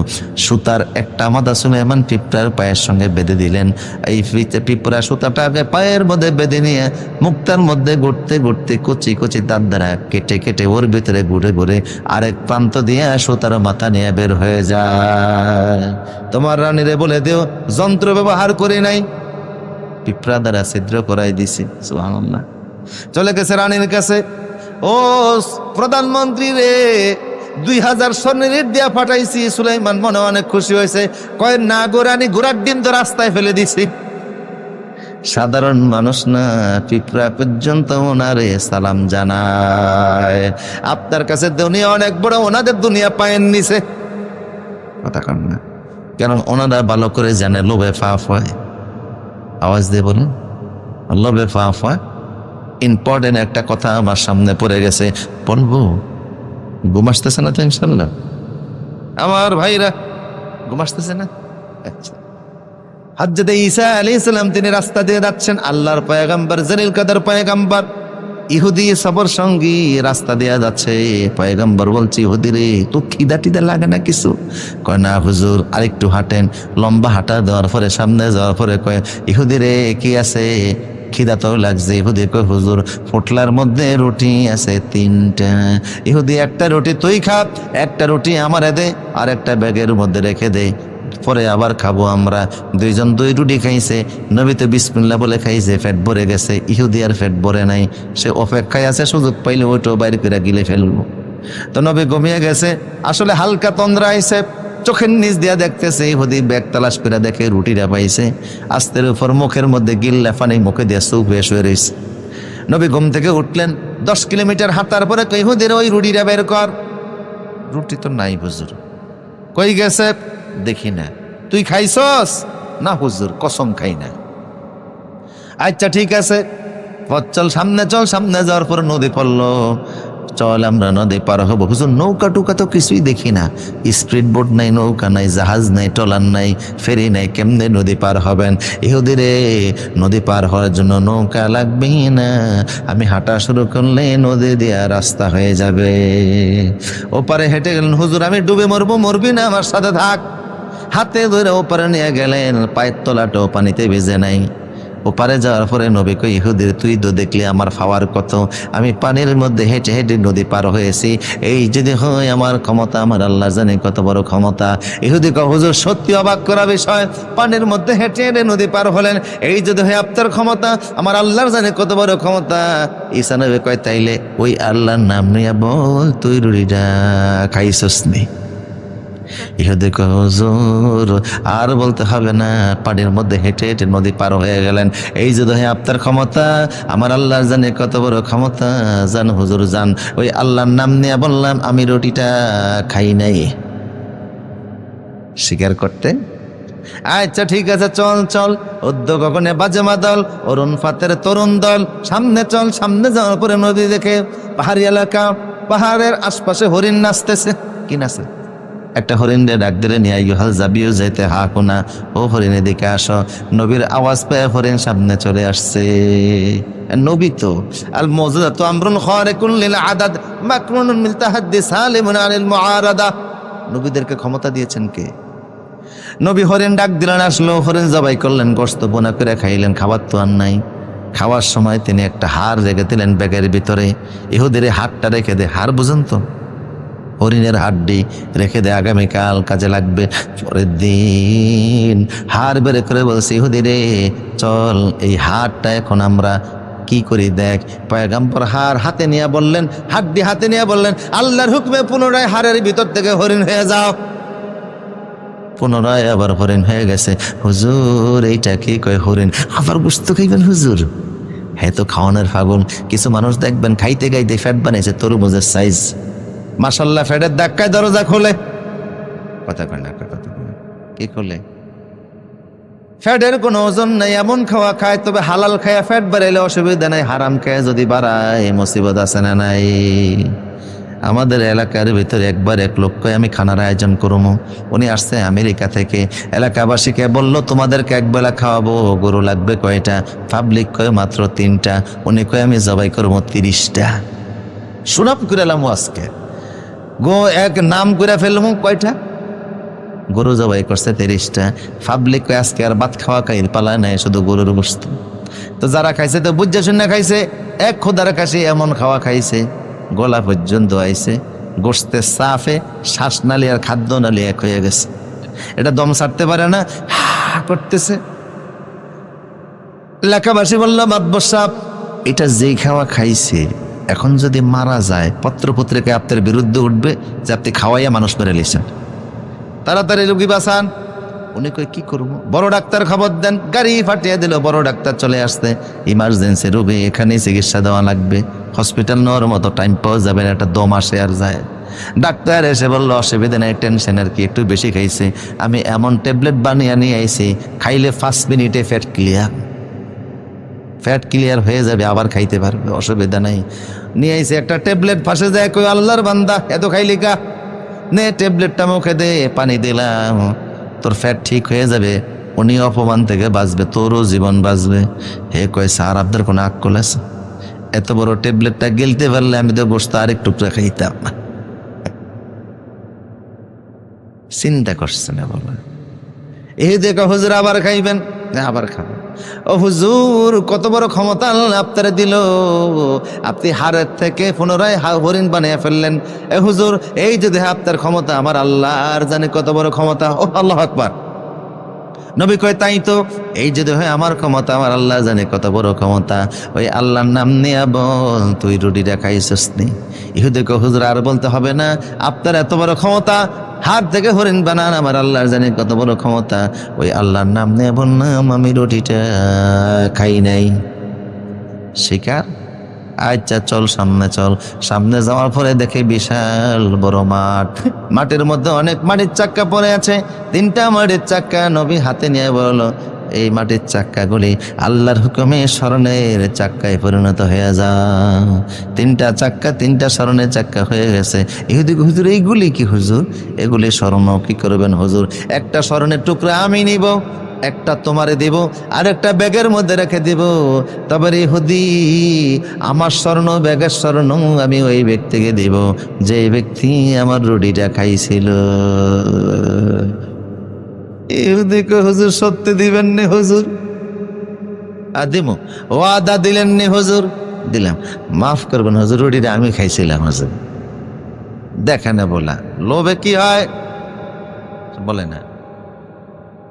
সুতার একটা মাদা সুলাইমান পিঁপড়ার পায়ের সঙ্গে বেঁধে দিলেন। এই পিঁপড়া সুতাটাকে পায়ের মধ্যে বেঁধে নিয়ে মুক্তার মধ্যে ঘুরতে ঘুরতে কচি কচি দাঁত দ্বারা কেটে কেটে ওর ভিতরে ঘুরে ঘুরে আরেক প্রান্ত দিয়ে সুতার মাথা নিয়ে বের হয়ে যায়। তোমার রানীরে বলে দিও যন্ত্র ব্যবহার করে নাই, পিঁপড়া দ্বারা ছিদ্র করাই দিছি। সুবহানাল্লাহ। চলে গেছে রানীর কাছে। ও প্রধানমন্ত্রী রে, 2000 স্বর্ণের ইট দিয়া পাঠাইছি। সুলাইমান মনে অনেক খুশি হয়েছে। কয় না গো রানী, ঘোড়ার ডিম তো রাস্তায় ফেলে দিছি। সাধারণ মানুষ না, পিঁপড়া পর্যন্ত ওনারে সালাম জানায়। আপনার কাছে দুনিয়া অনেক বড়, ওনাদের দুনিয়া পায়ের নিচে। কথা কন না, কেন ওনারা ভালো করে জানে লোভে ফাফ হয়। আওয়াজ দিয়ে বলুন, লোভে ফাফ হয়। ইম্পর্টেন্ট একটা কথা আমার সামনে পড়ে গেছে, বলবো? ঘুম আসতেছে না তো ইনশাল্লাহ? আমার ভাইরা ঘুম আসতেছে না? আচ্ছা, হযরত ঈসা আলাইহিস সালাম তিনি রাস্তা দিয়ে যাচ্ছেন, আল্লাহর পয়গম্বর জলিল কদর পয়গম্বর ইহুদি সবর সঙ্গী রাস্তা দিয়ে যাচ্ছে। পয়গম্বর বলছে, ইহুদি রে, তো খিদা টিদা লাগে না কিছু? কয় না হুজুর, আরেকটু হাঁটেন। লম্বা হাঁটা দেওয়ার পরে সামনে যাওয়ার পরে কয়, ইহুদি রে কি আছে? খিদা তো লাগছে। ইহুদি কয়, হুজুর পোটলার মধ্যে রুটি আছে 3টা। ইহুদি, একটা রুটি তুই খা, একটা রুটি আমারে দে, আর একটা ব্যাগের মধ্যে রেখে দে, পরে আবার খাবো আমরা। দুইজন 2 রুটি খাইছে, নবী তো বিসমিল্লাহ বলে খাইছে, পেট ভরে গেছে। ইহুদি আর পেট ভরে নাই, সে অপেক্ষায় আছে, সুযোগ পাইলে ওইটাও বাইরে করে গিলে ফেলবো। তো নবী ঘুমিয়ে গেছে, আসলে হালকা তন্দ্রা আইছে, চোখের নিচ দিয়া দেখতেছে। ইহুদি ব্যাগ তালাশ করে দেখে রুটিটা পাইছে, আস্তের উপর মুখের মধ্যে গিল্লা পানি মুখে দিয়ে চুপ হয়ে শুয়ে রয়েছে। নবী ঘুম থেকে উঠলেন, 10 কিলোমিটার হাঁটার পরে ইহুদির ওই রুটিটা বের কর। রুটি তো নাই হুজুর। কই গেছে? দেখি না। তুই খাইছস? না হুজুর, কসম খাই না। আচ্ছা ঠিক আছে, পথ চল, সামনে চল। সামনে যাওয়ার পর নদী পড়লো, চল আমরা নদী পার হবো। হুজুর নৌকা টুকা তো কিছুই দেখি না, স্পিড বোট নাই, নৌকা নাই, জাহাজ নাই, টলার নাই, ফেরি নাই, কেমনে নদী পার হবেন? ইহুদি রে, নদী পার হওয়ার জন্য নৌকা লাগবে না, আমি হাঁটা শুরু করলে নদী দিয়া রাস্তা হয়ে যাবে। ওপারে হেঁটে গেলেন, হুজুর আমি ডুবে মরবো। মরবি না, আমার সাথে থাক। হাতে ধরে ওপারে নিয়ে গেলেন, পায়ের তলাটাও পানিতে ভিজে নাই। ওপারে যাওয়ার পরে নবী কই, ইহুদির তুই তো দেখলি আমার পাওয়ার কত, আমি পানির মধ্যে হেঁটে হেঁটে নদী পার হয়েছি। এই যদি হয় আমার ক্ষমতা, আমার আল্লাহ জানে কত বড় ক্ষমতা। ইহুদি কয়, হুজুর সত্যি অবাক করা বিষয়, পানির মধ্যে হেঁটে হেঁটে নদী পার হলেন, এই যদি হয় আপনার ক্ষমতা, আমার আল্লাহর জানে কত বড় ক্ষমতা। ঈসা নবী কয়, তাইলে ওই আল্লাহর নাম নিয়ে বল, তুই রুটিটা খাইছস নি? ইহুদি কয়, হুজুর আর বলতে হবে না, পানির মধ্যে হেঁটে হেঁটে নদী পার হয়ে গেলেন, এই যদি হয় আপনার ক্ষমতা, আমার আল্লাহর জানে কত বড় ক্ষমতা। জান হুজুর জান, ওই আল্লাহর নাম নিয়ে বললাম, আমি রুটিটা খাই নাই। স্বীকার করতে? আচ্ছা ঠিক আছে, চল চল। উদ্যোগ গগনে বাজে মাদল, অরুণ ফাতের তরুণ দল, সামনে চল। সামনে যাওয়ার পরে নদী দেখে পাহাড়ি এলাকা, পাহাড়ের আশপাশে হরিণ নাচতেছে। কি নাচে? একটা হরিণে ডাক দিলে, নিয়ে ইউহাল যাবিও যাইতে হা কোনা, ও হরিণে দিকে আসো। নবীর আওয়াজ পেয়ে হরিণ সামনে চলে আসছে। নবী তো আল মওজুদাত আমরুন খারিকুন লিল আদাদ মাকরুনুন মিন তাহাদ্দি সালিমুন আনিল মুআরাদা। নবীদেরকে ক্ষমতা দিয়েছেন কে? নবী হরিণ ডাক দিলেন, আসলো, হরিণ জবাই করলেন, গোশত বোনা করে খাইলেন। খাবার তো আর নাই। খাওয়ার সময় তিনি একটা হাড় রেখে দিলেন ব্যাগের ভিতরে। ইহুদির হাড়টা রেখে দে, হাড় বুঝেন তো, হরিণের হাড্ডি রেখে দে, আগামীকাল কাজে লাগবে। পরের দিন হাড় বের করে বলছে, ইহুদি রে চল, এই হাড়টা এখন আমরা কি করি দেখ। পয়গম্বর হাড় হাতে নিয়ে বললেন, হাড্ডি হাতে নিয়ে বললেন, আল্লাহর হুকমে পুনরায় হাড়ের ভিতর থেকে হরিণ হয়ে যাও। পুনরায় আবার হরিণ হয়ে গেছে। হুজুর এইটা কি? কয় হরিণ। আবার গোশত খাইবেন হুজুর? হ্যাঁ, তো খাওয়ানোর ফাগুন। কিছু মানুষ দেখবেন খাইতে খাইতে ফ্যাট বানাইছে তরমুজের সাইজ। মাশাল্লাহ, ফ্যাটের ধাক্কায় দরজা খোলে। কথা কয় না, কথা কি খোলে? ফ্যাটের কোনো ওজন নাই, এমন খাওয়া খায়। তবে হালাল খায়া ফ্যাট বাড়াইলে অসুবিধা নাই, হারাম খায়া যদি বাড়ায় মুসিবত আছে না নাই? আমাদের এলাকার ভিতরে একবার এক লোক কয়, আমি খানার আয়োজন করবো। উনি আসছে আমেরিকা থেকে। এলাকাবাসীকে বলল, তোমাদেরকে একবেলা খাওয়াবো, গরু লাগবে কয়টা? পাবলিক কয় মাত্র 3টা। উনি কয়, আমি জবাই করবো 30টা। সুনাম করে এলাম আজকে, গো এক নাম করে ফেলবো। কয়টা? গরু জবাই করছে 30টা। পাবলিক কয়, আজকে আর ভাত খাওয়া খাই পালায় নাই, শুধু গরুর গোশত। তো যারা খাইছে তো বুঝে শুনে খাইছে। এক খোদার কাছে এমন খাওয়া খাইছে, গলা পর্যন্ত আইছে, গোশতের সাফে শ্বাস নালী আর খাদ্য নালী এক হয়ে গেছে। এটা দম ছাড়তে পারে না, হা করতেছে। এলাকাবাসী বলল, মাতবর সাহেব, এটা যেই খাওয়া খাইছে, এখন যদি মারা যায় পত্রপত্রিকায় আপনার বিরুদ্ধে উঠবে যে আপনি খাওয়াইয়া মানুষ মেরে লিছেন। তাড়াতাড়ি রোগী বাঁচান। উনি কই কি করবো, বড় ডাক্তার খবর দেন, গাড়ি ফাটিয়ে দিল, বড় ডাক্তার চলে আসতে, ইমার্জেন্সি রুমে এখানে চিকিৎসা দেওয়া লাগবে, হসপিটাল নেওয়ার মতো টাইম পাওয়া যাবে না, একটা দম আসে আর যায়। ডাক্তার এসে বললো অসুবিধা নেই, টেনশনের কি, একটু বেশি খাইছে, আমি এমন ট্যাবলেট বানিয়ে নিয়ে আইছি, খাইলে 5 মিনিটে ফ্যাট ক্লিয়ার হয়ে যাবে, আবার খাইতে পারবে, অসুবিধা নাই। নিয়ে আইছে একটা ট্যাবলেট, ফাঁসে যায়, কই আল্লাহর বান্দা এত খাইলি কা, নে ট্যাবলেটটা মুখে দে, পানি দিলাম, তোর ফ্যাট ঠিক হয়ে যাবে, উনি অপমান থেকে বাঁচবে, তোরও জীবন বাঁচবে। হে কয় স্যার আপনার কোনো আক্কল আছে, এত বড় ট্যাবলেটটা গিলতে পারলে আমি তো গোশত আরেক টুকরা খাইতাম। চিন্তা করছে না, বলে এই দেখো হুজুর আবার খাইবেন, আবার খাবেন। ও হুজুর কত বড় ক্ষমতা আল্লাহ আপনারে দিল, আপনি হাড়ের থেকে পুনরায় হরিণ বানিয়ে ফেললেন। এ হুজুর এই যে দেহ আপনার ক্ষমতা, আমার আল্লাহ আর জানে কত বড় ক্ষমতা। ও আল্লাহু আকবার। নবী কয় তাই তো, এই যে দেহ আমার ক্ষমতা, আমার আল্লাহ জানে কত বড় ক্ষমতা। ওই আল্লাহর নাম নিয়ে বল তুই রুটিটা খাইছিস নি। ইহুদি কয় হুজুর আর বলতে হবে না, আপনার এত বড় ক্ষমতা, হাত থেকে হরিণ বানান, আমার আল্লাহর জানে কত বড় ক্ষমতা। ওই আল্লাহর নাম নিয়ে বললাম আমি রুটিটা খাই নাই। শিকার, আচ্ছা চল সামনে চল। সামনে যাওয়ার পরে দেখে বিশাল বড় মাঠ, মাঠের মধ্যে অনেক মাটির চাক্কা পড়ে আছে, 3টা মাটির চাক্কা। নবী হাতে নিয়ে বলল এই মাটির চাক্কাগুলি আল্লাহর হুকুমে স্মরণের চাক্কায় পরিণত হয়ে যা। 3টা চাক্কা 3টা স্মরণের চাক্কা হয়ে গেছে। ইহুদি হুজুর এইগুলি কি হুজুর? এগুলি স্মরণ কি করবেন হুজুর? একটা স্মরণের টুকরা আমি নিব, একটা তোমারে দিব, আর একটা ব্যাগের মধ্যে রেখে দিব। তবে ইহুদি আমার স্বর্ণ ব্যাগের স্বর্ণ আমি ওই ব্যক্তিকে দিব যে ব্যক্তি আমার রুটিটা খাইছিল। ইহুদি কয় হুজুর সত্যি দিবেন নি হুজুর? দিব। ওয়াদা দিলেন নি হুজুর? দিলাম। মাফ করবেন হুজুর, রুটিটা আমি খাইছিলাম হুজুর। দেখে না বলা, লোভে কি হয় বলে না,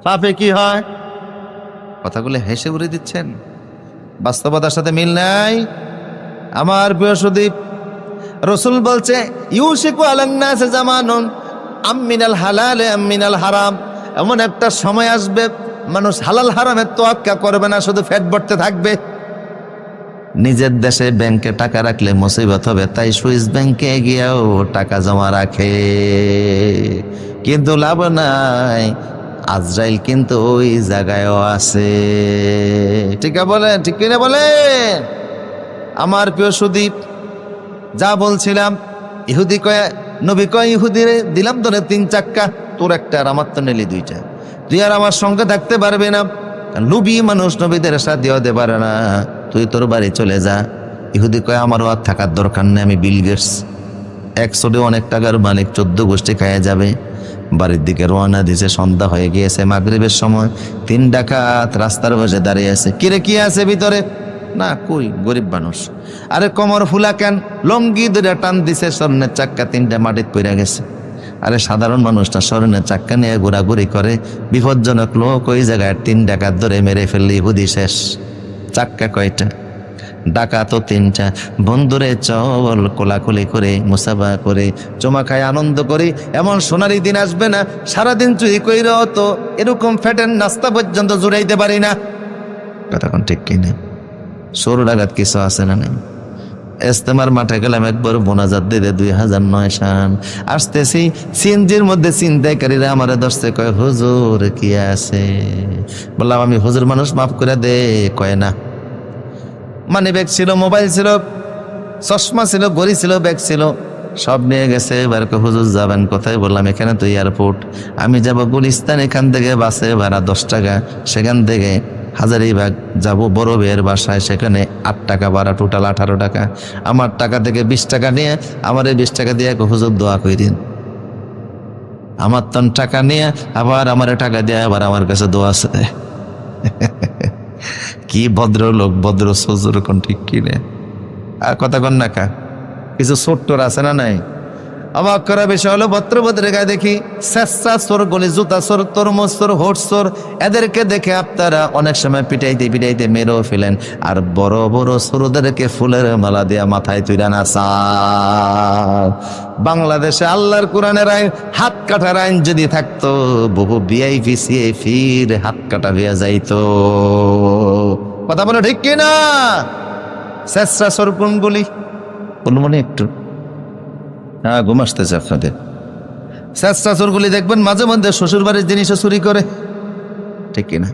পাপে কি হয়? কথাগুলো হেসে উড়ে দিচ্ছেন, বাস্তবতার সাথে মিল নাই। আমার প্রিয় সুদীপ, রসুল বলছে ইউশিকু আলান নাস জামানুন আমিনাল হালালে আমিনাল হারাম। এমন একটা সময় আসবে মানুষ হালাল হারামের তোয়াক্কা করবে না, শুধু ফ্যাট ভরতে থাকবে। নিজের দেশে ব্যাংকে টাকা রাখলে মুসিবত হবে, তাই সুইস ব্যাংকে গিয়েও টাকা জমা রাখে, কিন্তু লাভ নাই। আজরাইল কিন্তু ওই জায়গায়ও আছে। ঠিক বলেন, ঠিক কিনা বলেন? আমার প্রিয় সুদীপ, যা বলছিলাম, ইহুদি কয়, নবী কয় ইহুদি রে দিলাম তোরে 3 চাক্কা, তোর একটা আর আমার তো নিলি 2টা, তুই আর আমার সঙ্গে থাকতে পারবে না। লুবি মানুষ নবীদের সাথে হতে পারে না, তুই তোর বাড়ি চলে যা। ইহুদি কয় আমারও আর থাকার দরকার নেই, আমি বিল গেটস, 100 অনেক টাকার মালিক, 14 গোষ্ঠী খাইয়া যাবে। বাড়ির দিকে রওনা দিছে, সন্ধ্যা হয়ে গিয়েছে, মাগরিবের সময়। 3 ডাকাত রাস্তার পাশে দাঁড়িয়ে আছে। কিরে কি আছে ভিতরে? না কই, গরিব মানুষ। আরে কোমর ফুলা কেন? লঙ্গি ধরে টান দিছে, স্বর্ণের চাক্কা 3টা মাটিতে পড়ে গেছে। আরে সাধারণ মানুষটা স্বর্ণের চাক্কা নিয়ে ঘোরাঘুরি করে, বিপজ্জনক লোক ওই জায়গায় 3 ডাকাত ধরে মেরে ফেললে ইহুদি শেষ। চাক্কা কয়টা? ডাকাতও 3টা। বন্ধুরে চল কোলাকুলি করে, মুসাফা করে, চমা খায়, আনন্দ করি। এমন সোনারি দিন আসবে না, সারাদিন চুরি কইরাও তো এরকম ফ্যাটের নাস্তা পর্যন্ত জুড়াইতে পারি না। কথা কোন ঠিক কিনা? সর ডাকাত কিছু আছে না নেই? ইস্তেমার মাঠে গেলাম, একবার মোনাজাত দিতে 2009 সাল। আসতেছি, সিএনজির মধ্যে ছিনতাইকারীরা আমারে ধরছে, কয় হুজুর কি আছে? বললাম আমি হুজুর মানুষ, মাফ করে দে। কয় না, মানি ব্যাগ ছিল, মোবাইল ছিল, চশমা ছিল, ঘড়ি ছিল, ব্যাগ ছিল, সব নিয়ে গেছে। এবার হুজুর যাবেন কোথায়? বললাম এখানে তো এয়ারপোর্ট, আমি যাব গুলিস্তান, এখান থেকে বাসে ভাড়া 10 টাকা, সেখান থেকে হাজারীবাগ যাব বড় ভাইয়ের বাসায়, সেখানে 8 টাকা ভাড়া, টোটাল 18 টাকা। আমার টাকা থেকে 20 টাকা নিয়ে আমার এই 20 টাকা দিয়ে হুজুর দোয়া করে দিন। আমার তন টাকা নিয়ে আবার আমার টাকা দিয়ে আবার আমার কাছে দোয়া আছে। কি ভদ্র লোক, ভদ্র সজুর, কোন ঠিক কিনে? আর কথা কন না কা, কিছু ছোট্টর আছে না নাই? অবাক করা বিষয় হলো ভদ্রভদ্রের গায়ে দেখি স্বেচ্ছা চোর, গলি জুতা চোর, তরমুজ চোর, হোট চোর। এদেরকে দেখে আপনারা অনেক সময় পিটাইতে পিটাইতে মেরেও ফেলেন, আর বড় বড় চোরদেরকে ফুলের মালা দিয়া মাথায় তুলে নাচা। বাংলাদেশে আল্লাহর কোরআনের আইন, হাত কাটার আইন যদি থাকতো, বহু ভিআইপি সিআইপির হাত কাটা হয়ে যাইতো। কথা বলে ঠিক কিনা? স্বেচ্ছা চোর কোনগুলি বলুন মনে একটু? হ্যাঁ, ঘুম আসতেছে আপনাদের। স্বেচ্ছা চোরগুলি দেখবেন মাঝে মধ্যে শ্বশুর বাড়ির জিনিসও চুরি করে, ঠিক কিনা?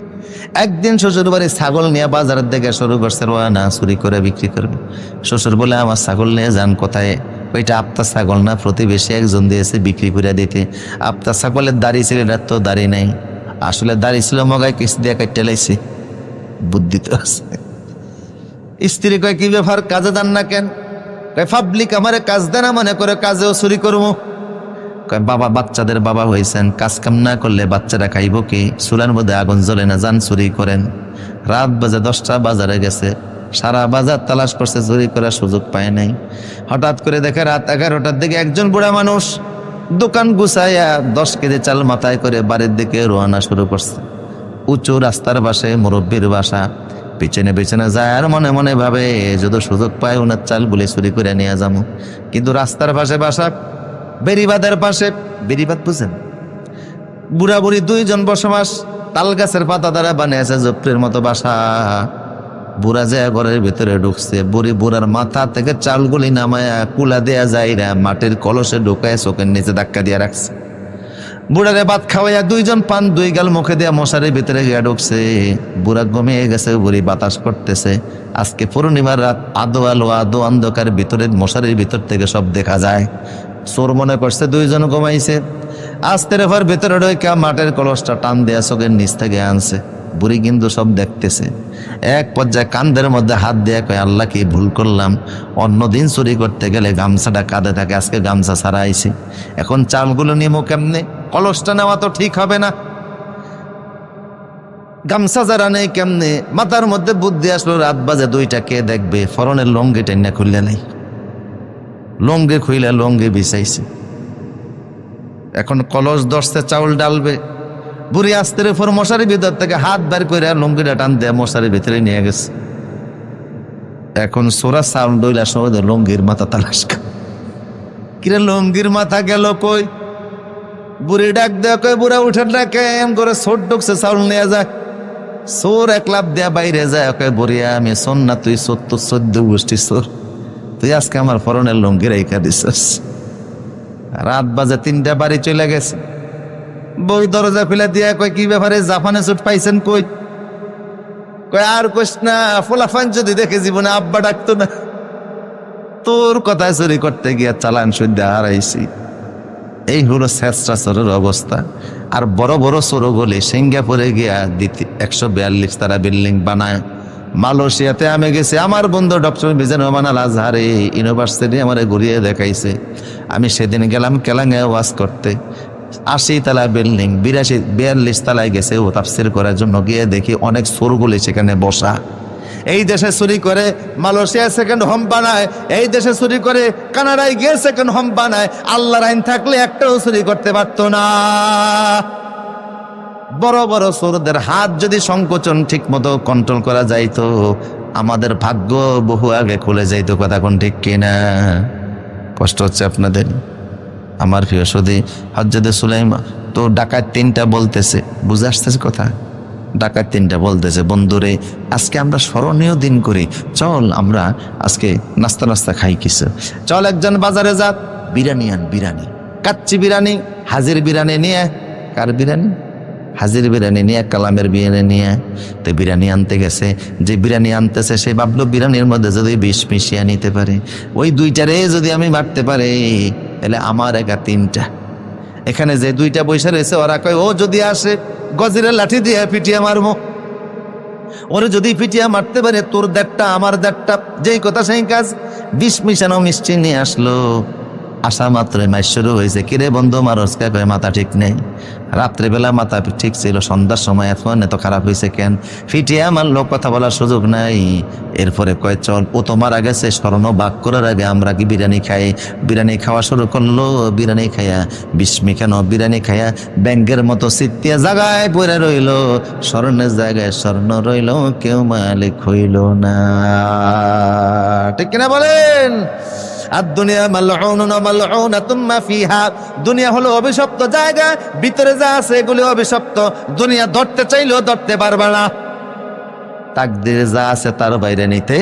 একদিন শ্বশুর বাড়ির ছাগল নিয়ে বাজারের দিকে শুরু করছে, না চুরি করে বিক্রি করবে। শ্বশুর বলে, আমার ছাগল নিয়ে যান কোথায়? ওইটা আপনার ছাগল না, প্রতিবেশী একজন দিয়েছে বিক্রি করে দিতে। আপনার ছাগলের দাড়ি ছিল, এটা তো দাড়ি নেই। আসলে দাড়ি ছিল, মগায় কিস্তি দিয়ে কাটতে লাইছে। বুদ্ধি তো আছে। স্ত্রী কয়, কি ব্যাপার, কাজে যান না কেন? পাবলিক আমারে কাজ দেনা মনে করে কাজেও চুরি করবো। বাবা, বাচ্চাদের বাবা হয়েছেন, কাজ কাম না করলে বাচ্চারা খাইব কি? চুলার মধ্যে আগুন জ্বলে না, যান চুরি করেন। রাত বাজে 10টা, বাজারে গেছে, সারা বাজার তালাশ করছে, চুরি করার সুযোগ পায় নাই। হঠাৎ করে দেখে রাত 11টার দিকে একজন বুড়া মানুষ দোকান গুছাইয়া 10 কেজি চাল মাথায় করে বাড়ির দিকে রওনা শুরু করছে। উঁচু রাস্তার পাশে মুরব্বীর বাসা, পিছনে পিছনে যায় আর মনে মনে ভাবে, যদি সুযোগ পায় ওনার চালগুলি চুরি করে নিয়ে যাবো। কিন্তু রাস্তার পাশে বাসা, বেরিবাদের পাশে, বেরিবাদ বুঝেন, বুড়া বুড়ি 2 জন বসবাস, তাল গাছের পাতা দ্বারা বানিয়েছে ঝোপড়ির মতো বাসা। বুড়া যায় ঘরের ভিতরে ঢুকছে, বুড়ার মাথা থেকে চালগুলি নামায়া কুলা দেয়া যায় না, মাটির কলসে ঢুকায় চোখের নিচে ধাক্কা দিয়ে রাখছে। বুড়ারে ভাত খাওয়াইয়া 2 জন পান 2 গাল মুখে দেয়া মশারির ভিতরে গিয়া ঢুকছে। বুড়া ঘুমিয়ে গেছে, বুড়ি বাতাস করতেছে। আজকে পূর্ণিমার রাত, আদো আলো, আদো অন্ধকার, ভিতরে মশারির ভিতর থেকে সব দেখা যায়। চোর মনে করছে 2 জন ঘুমাইছে। আস্তে রেফার ভেতরে ঢুকা মাটির কলসটা টান দেয়া চোখের নিচ থেকে আনছে। বুড়ি কিন্তু সব দেখতেছে। এক পর্যায়ে কান্দের মধ্যে হাত দিয়ে কয়, আল্লাহ কি ভুল করলাম? অন্যদিন চুরি করতে গেলে গামছাটা কাঁধে থাকে, আজকে গামছা ছাড়া আইছি, এখন চালগুলো নিমো কেমনে? কলসটা নেওয়া তো ঠিক হবে না, গামছা যারা নেই কেমনে? মাথার মধ্যে বুদ্ধি আসলো, রাত বাজে 2টা, কে দেখবে? ফরনের লঙ্গি টেনে খুললে নাই, লঙ্গি খুইলে লঙ্গি বিছাইছে। এখন কলস ধরছে, চাউল ডালবে। বুড়ি আস্তের উপর মশারির ভিতর থেকে হাত বের করে লঙ্গিটা টান দেয়া মশারির ভিতরে নিয়ে গেছে। এখন সোরা চাউল ডইলা সহজ লঙ্গির মাথা তালাশ। কিরে, লঙ্গির মাথা গেল কই? বুড়ি ডাক দেয়া কয়, বুড়া উঠে ডাকে এম করে ছোট ঢুকছে, চাউল নিয়ে যায়। চোর এক লাফ দেয়া বাইরে যায়, কয়, বুড়িয়া আমি শোন না, তুই 14 গোষ্ঠী চোর, তুই আজকে আমার ফরনের লঙ্গি রেখা দিছিস। রাত বাজে 3টা, বাড়ি চলে গেছে। বউ দরজা খুলে দিয়া কয়, কি ব্যাপারে, জাপানে চোট পাইছেন কই? কয়, আর কইস না, ফোলাফান যদি দেখে জীবনে আব্বা ডাকতো না। তোর কথায় চুরি করতে গিয়া চালান শুদ্ধ হারাইছি। এই হলো স্বেচ্ছা চোরের অবস্থা। আর বড় বড় চোরগুলি সিঙ্গাপুরে গিয়া 142 তারা বিল্ডিং বানায়। মালয়েশিয়াতে আমি গেছি, আমার বন্ধু ডক্টর মিজানুর রহমান আল আজহারি ইউনিভার্সিটি আমারে ঘুরিয়ে দেখাইছে। আমি সেদিন গেলাম কেলাঙ্গায় ওয়াজ করতে, 80 তলা বিল্ডিং, 42 তলায় গেছে ও তাফসীর করার জন্য। গিয়ে দেখি অনেক চোরগুলি সেখানে বসা। এই দেশে চুরি করে মালয়েশিয়া সেকেন্ড হোম বানায়, এই দেশে চুরি করে কানাডায় গিয়ে সেকেন্ড হোম বানায়। আল্লাহর আইন থাকলে একটাও চুরি করতে পারতো না। বড় বড় চোরদের হাত যদি সংকোচন ঠিক মতো কন্ট্রোল করা যাইতো, আমাদের ভাগ্য বহু আগে খুলে যাইতো। কথা কোন ঠিক কিনা? কষ্ট হচ্ছে আপনাদের? আমার প্রিয় সুধী, হযরত সুলাইমান তো ডাকাত 3টা বলতেছে, বুঝে আসতেছে কথা? ডাকাত 3টা বলতেছে, বন্ধুরে আজকে আমরা স্মরণীয় দিন করি, চল আমরা আজকে নাস্তা খাই কিছু। চল একজন বাজারে যা, বিরিয়ানি আন, বিরিয়ানি, কাচ্চি বিরিয়ানি, হাজির বিরিয়ানি নিয়ে। কার বিরিয়ানি? হাজির বিরিয়ানি নিয়ে, কালামের বিরিয়ানি নিয়ে। তো বিরিয়ানি আনতে গেছে, যে বিরিয়ানি আনতেছে সে ভাবলো বিরিয়ানির মধ্যে যদি বিষ মিশিয়ে নিতে পারে, ওই 2টারে যদি আমি মারতে পারি তাহলে আমার একা 3টা। এখানে যে 2টা বৈশা রয়েছে ওরা কয়, ও যদি আসে গজিরের লাঠি দিয়ে পিটিয়ে মারবো, ওরে যদি পিটিয়ে মারতে পারে তোর 1.5টা আমার 1.5টা, যেই কথা সেই কাজ। বিষ মিশানো মিষ্টি নিয়ে আসলো, আসা মাত্র মাস শুরু হয়েছে, কিরে বন্ধু মারস কে? কয় মাথা ঠিক নেই। রাত্রেবেলা মাথা ঠিক ছিল, সন্ধ্যার সময় এখন এত খারাপ হয়েছে কেন? ফিটিয়ে আমার লোক, কথা বলার সুযোগ নাই। এরপরে কয় চল, ও তো মারা গেছে, স্মরণ বাক করার আগে আমরা কি বিরিয়ানি খাই? বিরিয়ানি খাওয়া শুরু করলো। বিরিয়ানি খাইয়া বিস্মি কেন বিরিয়ানি খাইয়া ব্যাংকের মতো সিটিয়া জায়গায় পড়ে রইল, স্বর্ণের জায়গায় স্বর্ণ রইল, কেউ মালিক হইল না। ঠিক কিনা বলেন? আর দুনিয়া মালউনুন ওয়া মালউনাতুম মা ফিহা, দুনিয়া হলো অভিশপ্ত জায়গা, ভিতরে যা আছে এগুলো অভিশপ্ত। দুনিয়া ধরতে চাইলেও ধরতে পারবে না, তাকদীরে যা আছে তার বাইরে নিতে।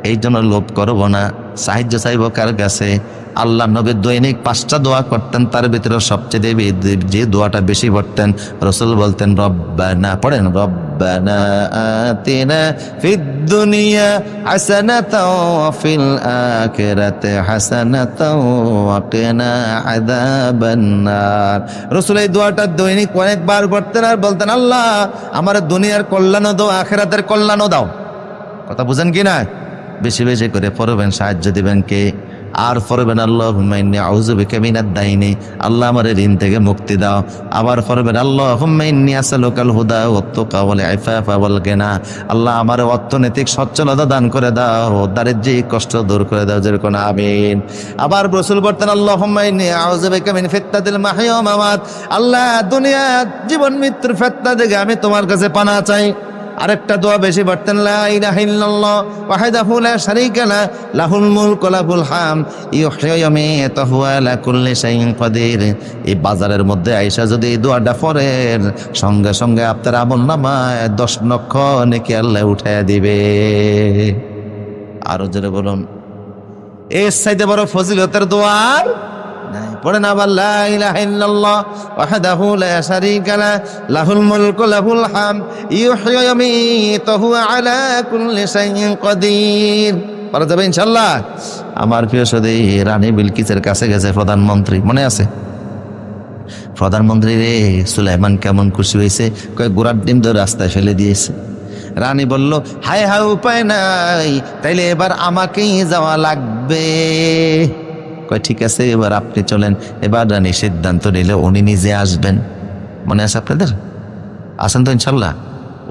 এই জন্য লোভ করবো না। সাহায্য চাইব কার কাছে? আল্লাহ নবী দৈনিক 5টা দোয়া করতেন, তার ভিতরে সবচেয়ে যে দোয়াটা বেশি পড়তেন, রাসূল বলতেন রব্বানা, পড়েন, রব্বানা আতিনা ফিদ দুনিয়া হাসানাতাও ওয়া ফিল আখিরাতি হাসানাতাও ওয়া কিনা আযাবান নার। রাসূল এই দোয়াটা দৈনিক অনেকবার পড়তেন আর বলতেন, আল্লাহ আমার দুনিয়ার কল্যাণও দাও, আখিরাতের কল্যাণও দাও। কথা বুঝেন কি না? বেশি বেশি করে পড়বেন, সাহায্য দিবেন কে? আর পড়বেন আল্লাহুম্মা ইন্নী আউযু বিকা মিনাদ দাইনি, আল্লাহ আমার ঋণ থেকে মুক্তি দাও। আবার পড়বেন আল্লাহুম্মা ইন্নী আসআলুকাল হুদা ওয়াত তুকা ওয়াল ইফাফা ওয়াল গিনা, আল্লাহ আমার অর্থনৈতিক সচ্ছলতা দান করে দাও, দারিদ্র্য কষ্ট দূর করে দাও, যেরকম আমিন। আবার রাসূল বলতেন আল্লাহুম্মা ইন্নী আউযু বিকা মিন ফিতনাতিল মাহইয়া ওয়া মামাত, আল্লাহ দুনিয়া জীবন মৃত্যুর ফিতনা থেকে আমি তোমার কাছে পানাহ চাই। আরেকটা দোয়া বেশি পড়তেন, লা ইলাহা ইল্লাল্লাহ ওয়াহদাহু লা শারীকা লাহু লাহুল মুলকু ওয়া লাহুল হামদ ইউহয়ি ওয়া ইউমীতু ওয়া হুয়া আলা কুল্লি শাইইন কাদির। এই বাজারের মধ্যে আয়েশা যদি এই দোয়াটা পড়েন, সঙ্গে সঙ্গে আপনার আমলনামায় 10 লক্ষ নেকি আল্লাহ উঠাইয়া দিবে। আরো জোরে বলুন, এর চাইতে বড় ফজিলতের দোয়া আর নাই। পড়েন আবার, লা ইলাহা ইল্লাল্লাহ ওয়াহদাহু লা শারীকা লাহু লাহুল মুলকু ওয়া লাহুল হামদ ইউহয়ি ওয়া ইউমীতু ওয়া হুয়া আলা কুল্লি শাইইন কাদির। পারা যাবে ইনশাআল্লাহ। আমার প্রিয় সদী, রানী বিলকিসের কাছে গেছে প্রধানমন্ত্রী, মনে আছে? প্রধানমন্ত্রী রে সুলাইমান কেমন খুশি হয়েছে, কয়েক গোড়ার ডিম ধরে রাস্তায় ফেলে দিয়েছে। রানী বলল, হায় হায় উপায় নাই, তাইলে এবার আমাকেই যাওয়া লাগবে। কয় ঠিক আছে, এবার আপনি চলেন। এবার রানী সিদ্ধান্ত নিলে উনি নিজে আসবেন। মনে আছে আপনাদের? আসেন তো ইনশাল্লাহ?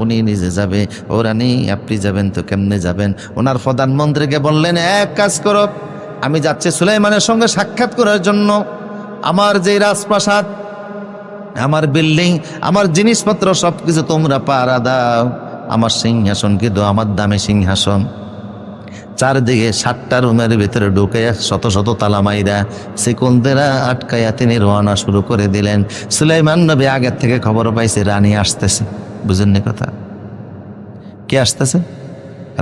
উনি নিজে যাবে। ও রানী আপনি যাবেন তো কেমনে যাবেন? ওনার প্রধানমন্ত্রীকে বললেন, এক কাজ করো, আমি যাচ্ছি সুলাইমানের সঙ্গে সাক্ষাৎ করার জন্য। আমার যে রাজপ্রাসাদ, আমার বিল্ডিং, আমার জিনিসপত্র সবকিছু তোমরা পাহারা দাও। আমার সিংহাসন কিন্তু আমার দামি সিংহাসন। চারদিকে 7টা রুমের ভিতরে ঢুকাইয়া শত শত তালা মাইরা সেকুন্দেরা আটকাইয়া তিনি রওনা শুরু করে দিলেন। সুলাইমান নবী আগের থেকে খবর পাইছে রানী আসতেছে। বুঝেননি কথা? কে আসতেছে?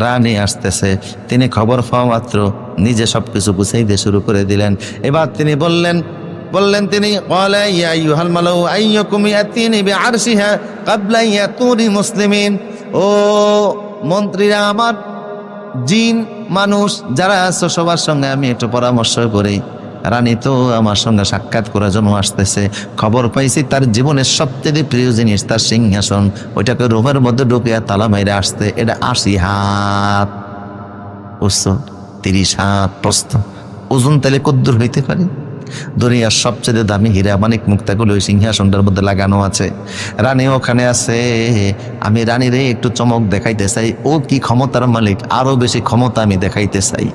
রানী আসতেছে। তিনি খবর পাওয়া মাত্র নিজে সবকিছু গুছাইতে শুরু করে দিলেন। এবার তিনি বললেন তিনি, ক্বালা ইয়া আইয়ুহাল মালাউ আইয়াকুম ইয়াতিনি বিআরশিহা ক্বাবলা ইয়াতুনি মুসলিমিন। ও মন্ত্রীরা, আমার জিন মানুষ যারা আছে সবার সঙ্গে আমি একটু পরামর্শ করি। রানী তো আমার সঙ্গে সাক্ষাৎ করার জন্য আসতেছে। খবর পাইছি তার জীবনের সবচেয়ে প্রিয় জিনিস তার সিংহাসন, ওইটাকে রুমের মধ্যে ঢুকিয়া তালা মাইরে আসতে। এটা 80 হাত উচ্চ, 30 হাত প্রস্থ। ওজন তাহলে কদ্দুর হইতে পারে? দুনিয়ার সবচেয়ে দামি হীরা মানিক মুক্তাগুলো ওই সিংহাসনটার মধ্যে লাগানো আছে। রানী ওখানে আছে। আমি রানীরে একটু চমক দেখাইতে চাই। ও কি ক্ষমতার মালিক, আরো বেশি ক্ষমতা আমি দেখাইতে চাই।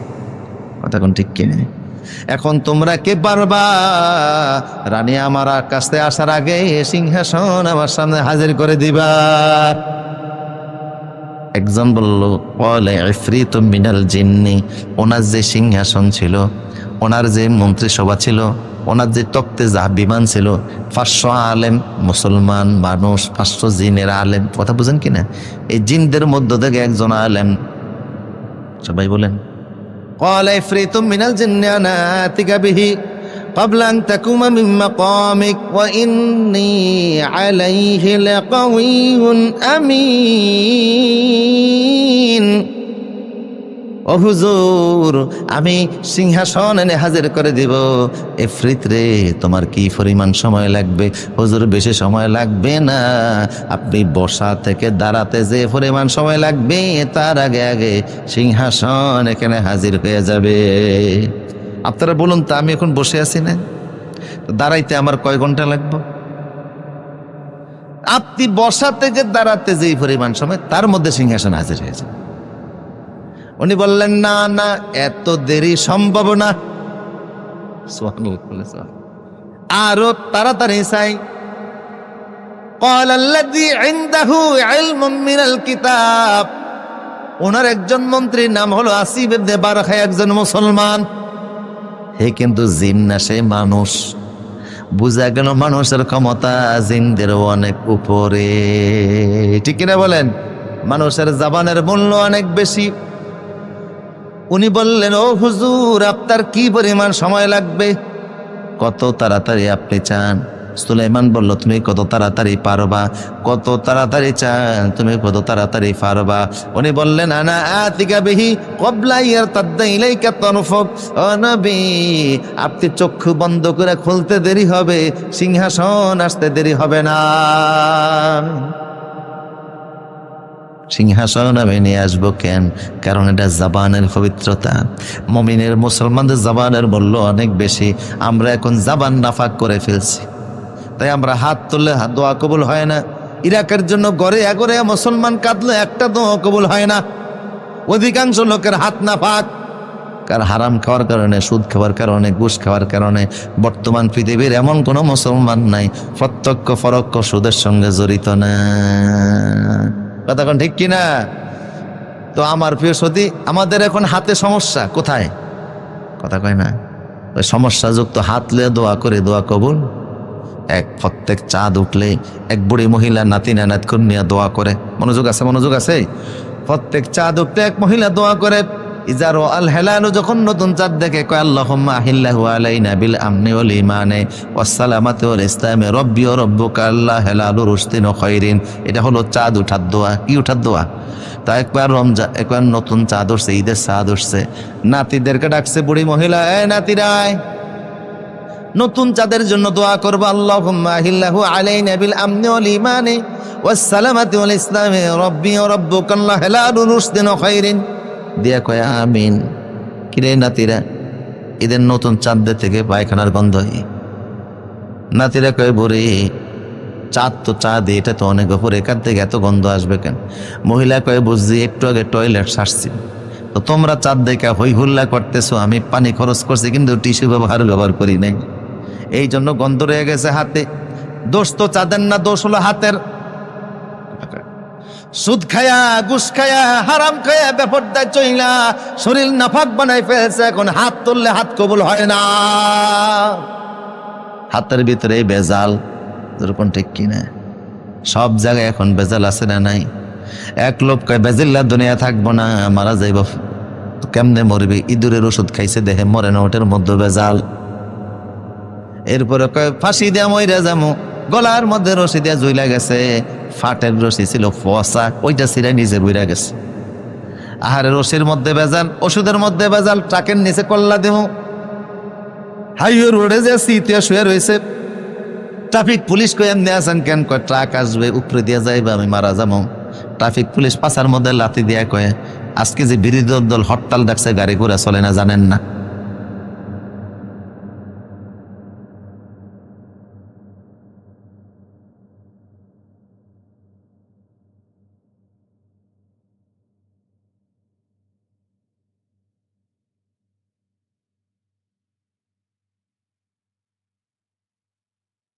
কথা কোন ঠিক কিনা? এখন তোমরা কে পারবা রানী আমার কাছে আসার আগে সিংহাসন আমার সামনে হাজির করে দিবা? একজন বলল, ক্বালা ইফরিতুম মিনাল জিন্নি। ওনার যে সিংহাসন ছিল, ওনার যে মন্ত্রিসভা ছিল, ওনার যে তক্তে যা বিমান ছিল, 500 আলেম মুসলমান মানুষ, 500 জিনের আলেম। কথা বুঝেন কিনা? এই জিনদের মধ্য থেকে একজন আলেম। সবাই বলেন, ক্বালা ইফরিতুম মিনাল জিন্নি আনা আতিকা বিহি ক্বাবলা আন তাকুমা মিন মাকামিক ওয়া ইন্নী আলাইহি লাকাওয়িয়্যুন আমিন। ও হুজুর, আমি সিংহাসন এনে হাজির করে দিব। ইফরিত রে, তোমার কি পরিমাণ সময় লাগবে? হুজুর, বেশি সময় লাগবে না। আপনি বসা থেকে দাঁড়াতে যে পরিমাণ সময় লাগবে, তার আগে আগে সিংহাসন এখানে হাজির হয়ে যাবে। আপনারা বলুন তো, আমি এখন বসে আছি না, দাঁড়াইতে আমার কয় ঘন্টা লাগবে? আপনি বসা থেকে দাঁড়াতে যেই পরিমাণ সময়, তার মধ্যে সিংহাসন হাজির হয়েছে। উনি বললেন, না না, এত দেরি সম্ভব না, আরো তাড়াতাড়ি চাই। ওনার একজন মন্ত্রীর নাম হলো আসিফ ইবনে বারখা, একজন মুসলমান। হে কিন্তু জিন না, সে মানুষ। বুঝা গেল মানুষের ক্ষমতা জিনদের অনেক উপরে, ঠিক কিনা বলেন? মানুষের জবানের মূল্য অনেক বেশি। উনি বললেন, ও হুজুর, আপনার কি পরিমাণ সময় লাগবে? কত তাড়াতাড়ি আপনি চান? সুলাইমান বলল, তুমি কত তাড়াতাড়ি পারবা? কত তাড়াতাড়ি চান, তুমি কত তাড়াতাড়ি পারবা? উনি বললেন, আনা আতিকা বিহি ক্বাবলা ইয়ারতাদ্দা ইলাইকা তারফুক। ও নবী, আপনি চক্ষু বন্ধ করে খুলতে দেরি হবে, সিংহাসন আসতে দেরি হবে না। সিংহাসন আমি নিয়ে আসবো কেন? কারণ এটা জবানের পবিত্রতা। মুমিনের, মুসলমানদের জবানের মূল্য অনেক বেশি। আমরা এখন জবান নাফাক করে ফেলছি, তাই আমরা হাত তুললে দোয়া কবুল হয় না। ইরাকের জন্য গড়ে এগরে মুসলমান কাঁদলে একটা দোয়া কবুল হয় না। অধিকাংশ লোকের হাত নাফাক, কার হারাম খাওয়ার কারণে, সুদ খাওয়ার কারণে, ঘুষ খাওয়ার কারণে। বর্তমান পৃথিবীর এমন কোনো মুসলমান নাই প্রত্যক্ষ পরোক্ষ সুদের সঙ্গে জড়িত না। কথা কোন ঠিক কিনা? তো আমার প্রিয় সতী, আমাদের এখন হাতে সমস্যা কোথায়? কথা কয় না, ওই সমস্যাযুক্ত হাত লিয়ে দোয়া করে দোয়া কবুল। প্রত্যেক চাঁদ উঠলে এক বুড়ি মহিলা নাতি নানাত নিয়ে দোয়া করে। মনোযোগ আছে, মনোযোগ আছে। প্রত্যেক চাঁদ উঠলে এক মহিলা দোয়া করে। ইজারো আল হেলালু, যখন নতুন চাঁদ দেখে, কয় আল্লাহুম্মা আহিল্লাহু আলাইনা বিল আমনি ওয়াল ঈমানে ওয়াস সালামাতি ওয়াল ইসলামে রব্বি ওয়া রব্বুকা আল্লাহ হেলালু রুশদিন ও খায়রিন। এটা হলো চাঁদ উঠার দোয়া। কি উঠার দোয়া? তা একবার রমজান, একবার নতুন চাঁদ উঠছে, ঈদের চাঁদ উঠছে, নাতিদেরকে ডাকছে বুড়ি মহিলা, এ নাতিরাই, নতুন চাঁদের জন্য দোয়া করবো। আল্লাহুম্মা আহিল্লাহু আলাইনা বিল আমনি ওয়াল ঈমানি ওয়াস সালামাতি ওয়াল ইসলামে রব্বি ওয়া রব্বুকা আল্লাহ হেলালু রুশদিন ও খায়রিন। দিয়া কয় আমিন। কিরে নাতিরা, ঈদের নতুন চাঁদের থেকে পায়খানার গন্ধ। নাতিরা কয়, বুড়ি, চাঁদ তো চাঁদ, এটা তো অনেক উপরে, এখান থেকে এত গন্ধ আসবে কেন? মহিলা কয়, বুঝছি, একটু আগে টয়লেট সারছি, তো তোমরা চাঁদ দেখা হই হুল্লা করতেছো, আমি পানি খরচ করছি কিন্তু টিস্যু ব্যবহার করি নাই, এই জন্য গন্ধ রয়ে গেছে হাতে। দোষ তো চাঁদের না, দোষ হলো হাতের। সুদ খায়া, ঘুষ খায়া, হারাম খায়া, বেপরদায় চইলা শরীর নাফাক বানাই ফেলছে। এখন হাত তুললে হাত কবুল হয় না। হাতের ভিতরে বেজাল, যেরকম ঠিক কিনা? সব জায়গায় এখন বেজাল আছে না নাই? এক লোক কয়, বেজিল্লা দুনিয়া থাকবো না, মারা যাইব। কেমনে মরবি? ইঁদুরের ওষুধ খাইছে, দেহে মরে না, ওটার মধ্যে বেজাল। এরপরে কয়, ফাঁসি দিয়া মইরা যামু, গলার মধ্যে রশি দিয়া জুইলা গেছে, ফাটের রশি ছিল ফসা, ওইটা ছিঁড়ে নিচে বুইরা গেছে। আহারে, রশির মধ্যে বেজাল, ওষুধের মধ্যে বেজাল, ট্রাকের নিচে কল্লা দেবো। হাইওয়ে রোডে যে সিটিয়া শুয়ে রয়েছে, ট্রাফিক পুলিশ কই এমনি আছেন কেন? কয়, ট্রাক আসবে, উপরে দিয়া যাইবে, আমি মারা যাবো। ট্রাফিক পুলিশ পাছার মধ্যে লাথি দিয়া কয়, আজকে যে বিরোধী দল হরতাল ডাকছে, গাড়ি ঘোড়া চলে না, জানেন না?